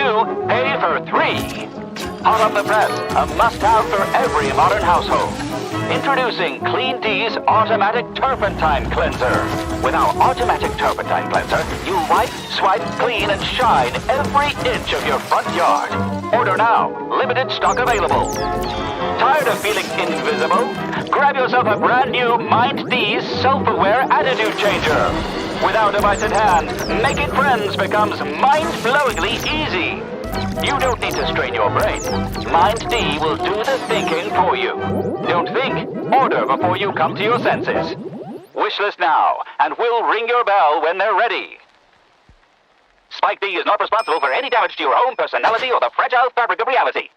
pay for 3. Hot off the press, a must-have for every modern household. Introducing Clean D's Automatic Turpentine Cleanser. With our Automatic Turpentine Cleanser, you'll wipe, swipe, clean, and shine every inch of your front yard. Order now. Limited stock available. Tired of feeling invisible? Grab yourself a brand new Mind D's Self-Aware Attitude Changer. Without a device at hand, making friends becomes mind-blowingly easy. You don't need to strain your brain. Mind D will do the thinking for you. Don't think. Order before you come to your senses. Wishlist now, and we'll ring your bell when they're ready. Spike D is not responsible for any damage to your own personality or the fragile fabric of reality.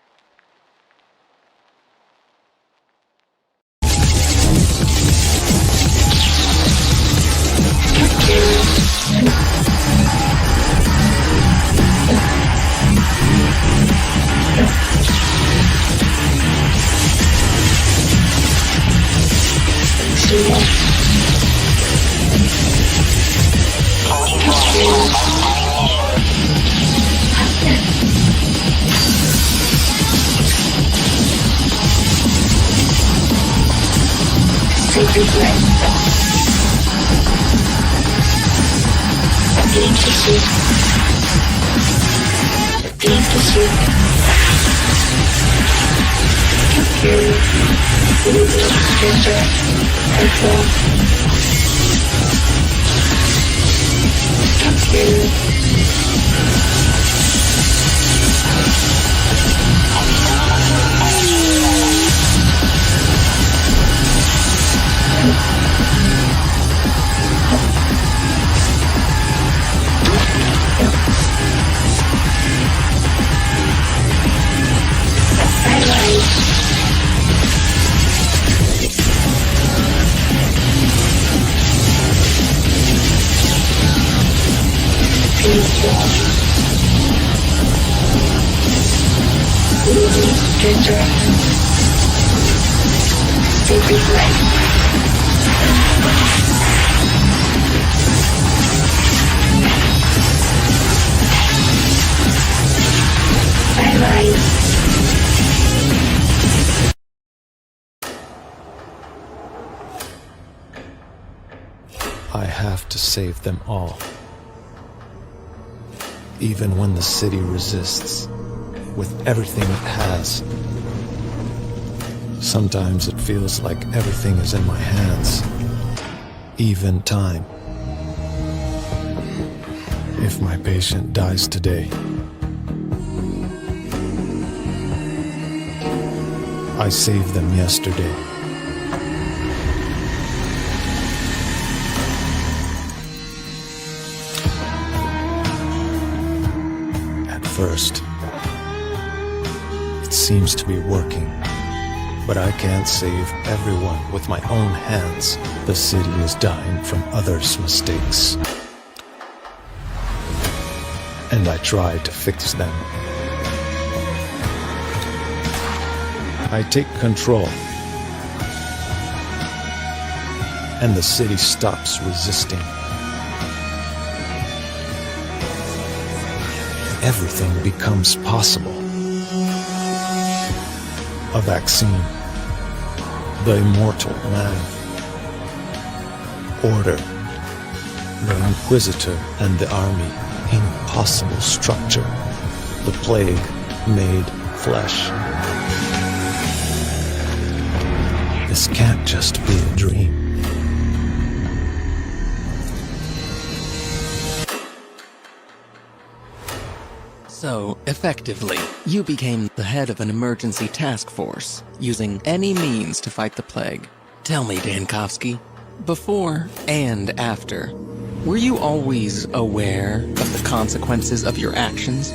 I have to save them all. Even when the city resists, with everything it has. Sometimes it feels like everything is in my hands, even time. If my patient dies today, I saved them yesterday. first. It seems to be working, but I can't save everyone with my own hands. The city is dying from others' mistakes. And I try to fix them. I take control, and the city stops resisting. Everything becomes possible. A vaccine, the immortal man, order, the Inquisitor and the army, impossible structure, the plague made flesh. This can't just be a dream. So, effectively, you became the head of an emergency task force, using any means to fight the plague. Tell me, Dankovsky, before and after, were you always aware of the consequences of your actions?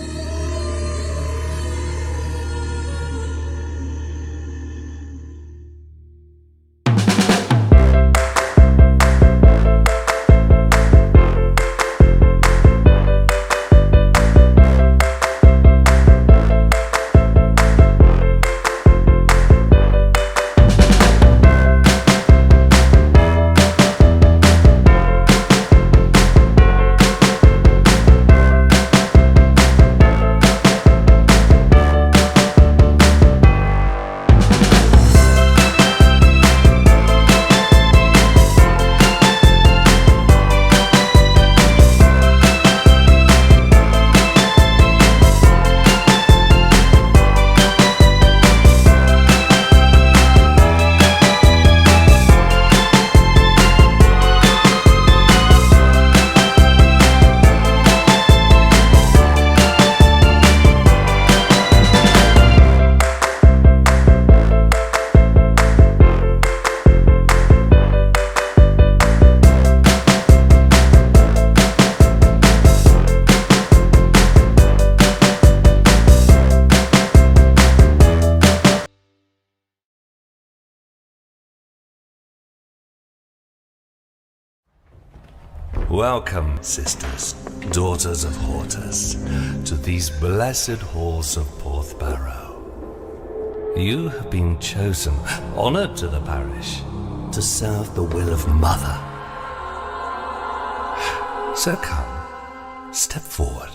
Welcome, sisters, daughters of Hortus, to these blessed halls of Porthbarrow. You have been chosen, honored to the parish, to serve the will of Mother. So come, step forward.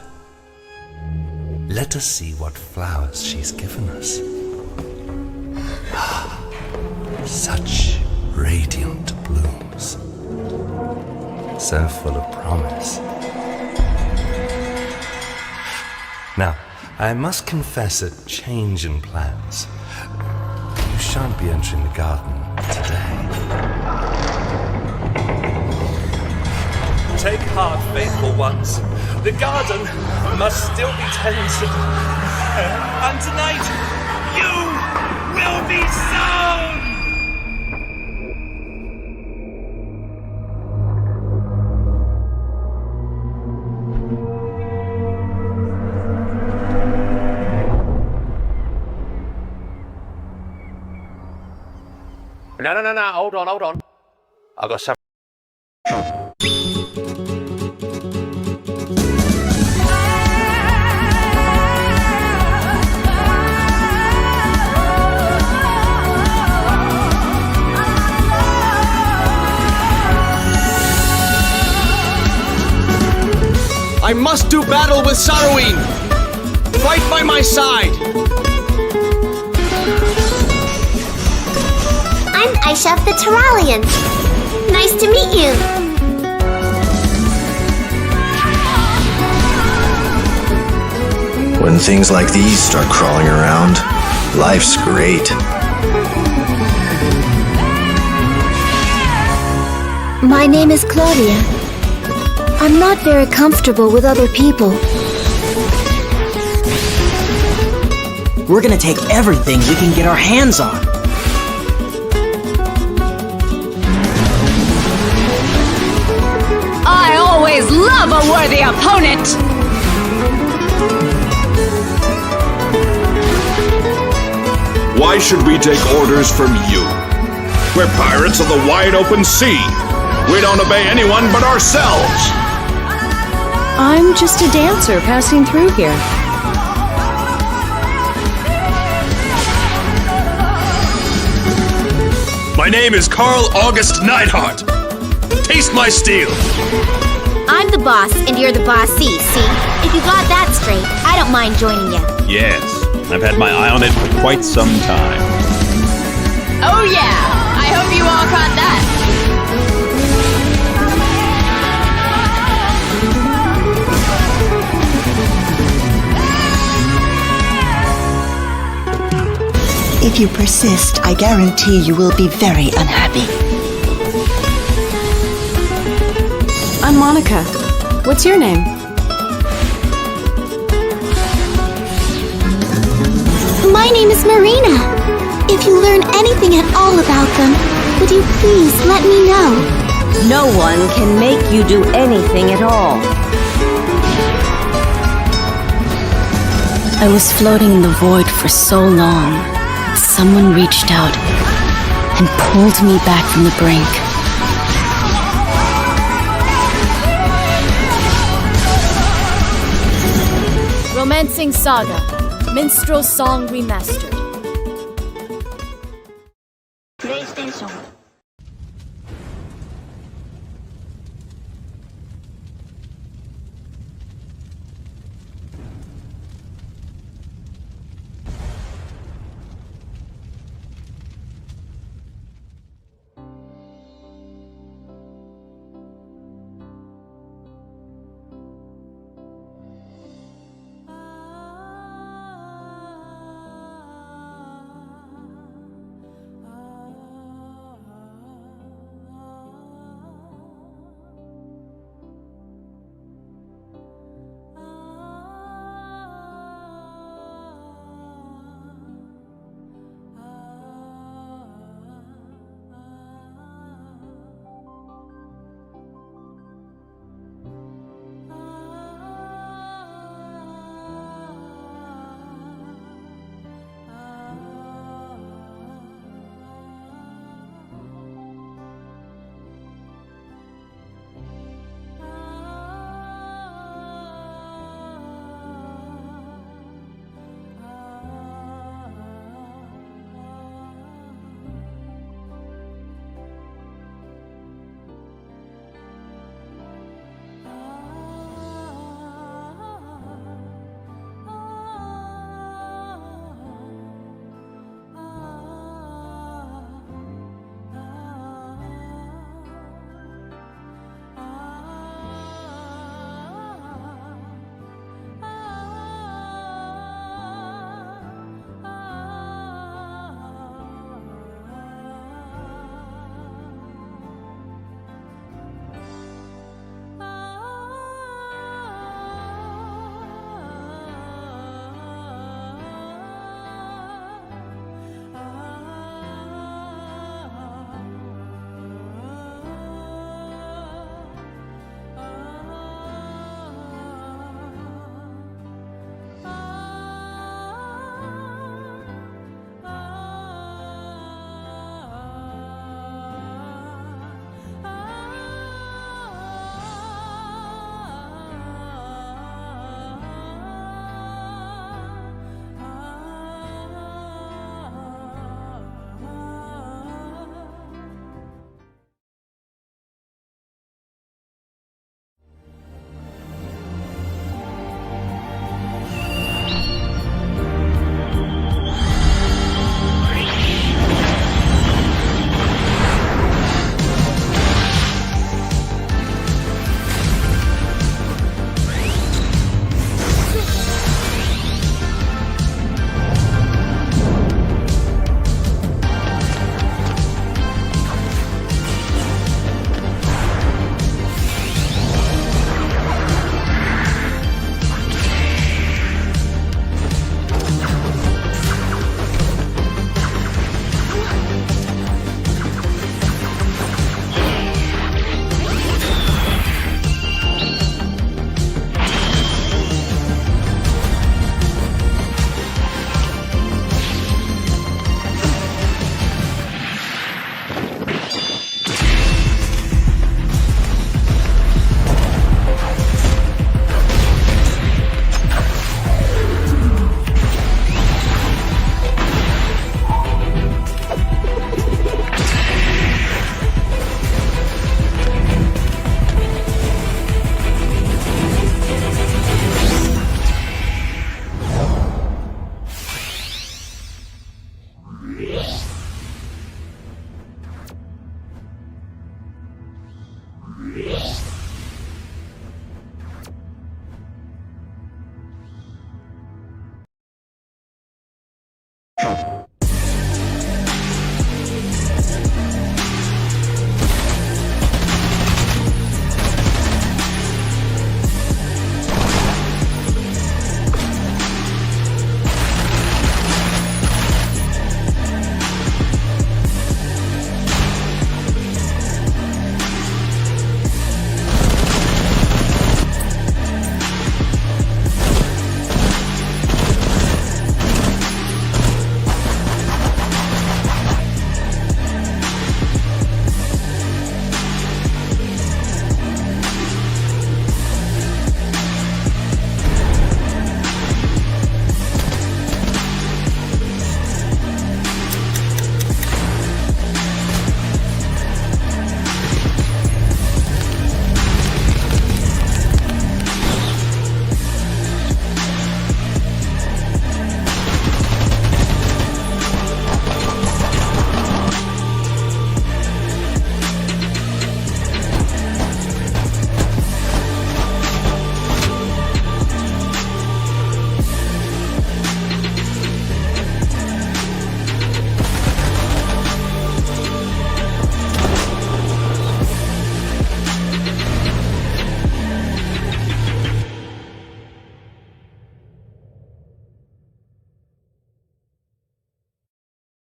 Let us see what flowers she's given us. Such radiant blooms. So full of promise. Now, I must confess a change in plans. You shan't be entering the garden today. Take heart, faithful ones. The garden must still be tended. And tonight, you will be sown! No, hold on. I got some. I must do battle with Saruin! Fight by my side! I'm Aisha of the Terralian. Nice to meet you. When things like these start crawling around, life's great. My name is Claudia. I'm not very comfortable with other people. We're gonna take everything we can get our hands on. I always love a worthy opponent! Why should we take orders from you? We're pirates of the wide open sea. We don't obey anyone but ourselves. I'm just a dancer passing through here. My name is Carl August Neidhart. Taste my steel. I'm the boss, and you're the bossy, see? If you got that straight, I don't mind joining you. Yes, I've had my eye on it for quite some time. Oh yeah! I hope you all caught that. If you persist, I guarantee you will be very unhappy. I'm Monica. What's your name? My name is Marina. If you learn anything at all about them, would you please let me know? No one can make you do anything at all. I was floating in the void for so long. Someone reached out and pulled me back from the brink. Romancing Saga, Minstrel Song Remastered. PlayStation.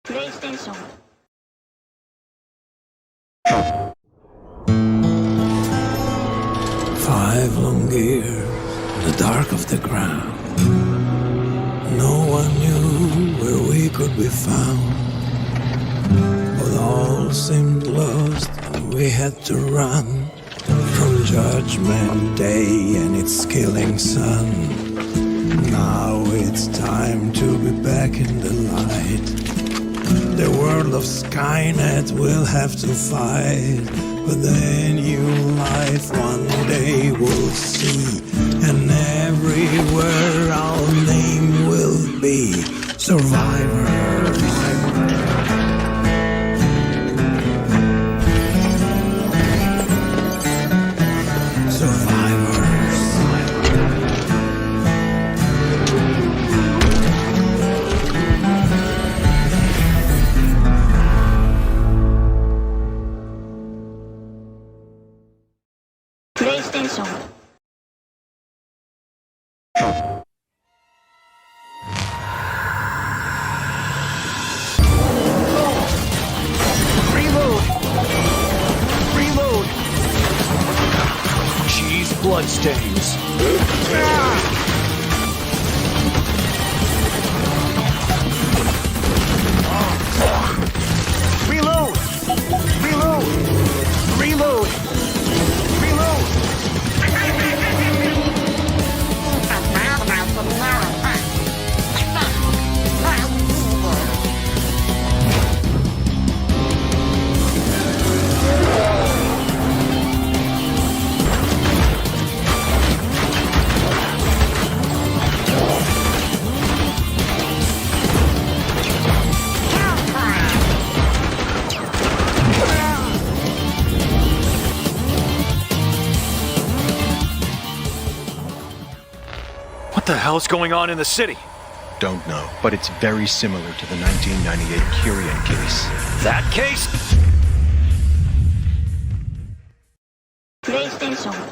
PlayStation. 5 long years in the dark of the ground. No one knew where we could be found. But all seemed lost and we had to run from Judgment Day and its killing sun. Now it's time to be back in the light. The world of Skynet will have to fight, but the new life one day we'll see, and everywhere our name will be Survivor. PlayStation. Reload! Reload! Cheese bloodstains. Reload! Reload! Reload! Reload! What the hell's going on in the city? Don't know, but it's very similar to the 1998 Curian case. That case? PlayStation.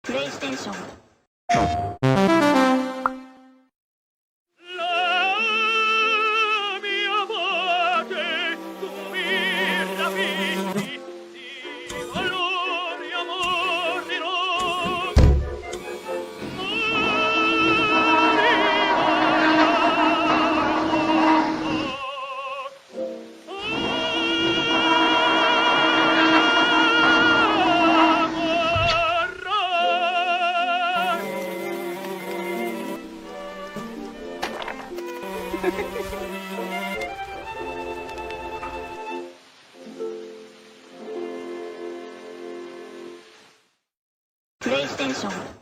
PlayStation. PlayStation.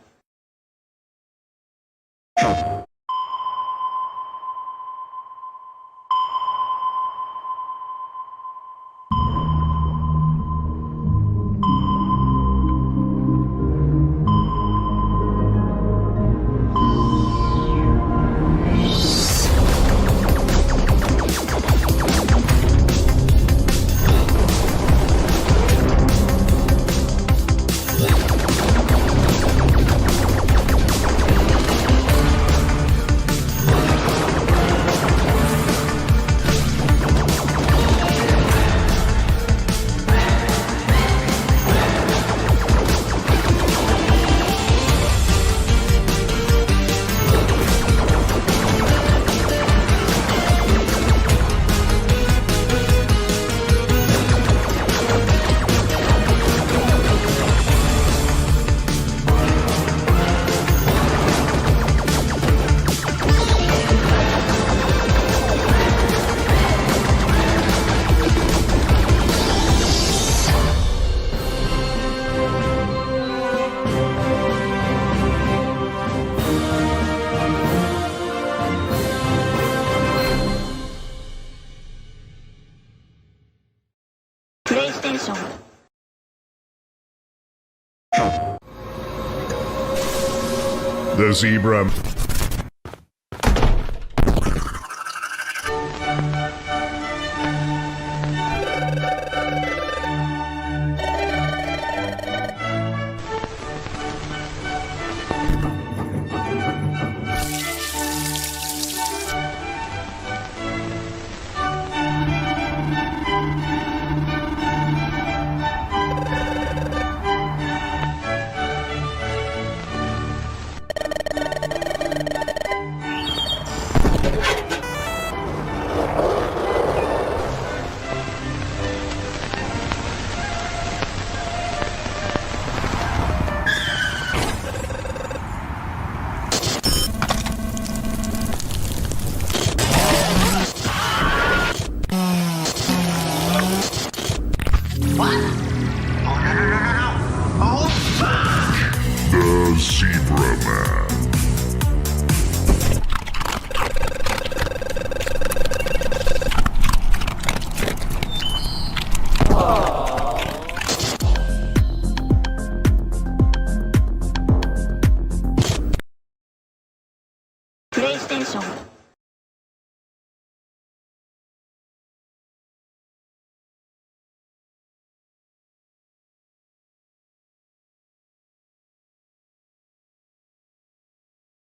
PlayStation. The zebra. The Zebra Man. PlayStation.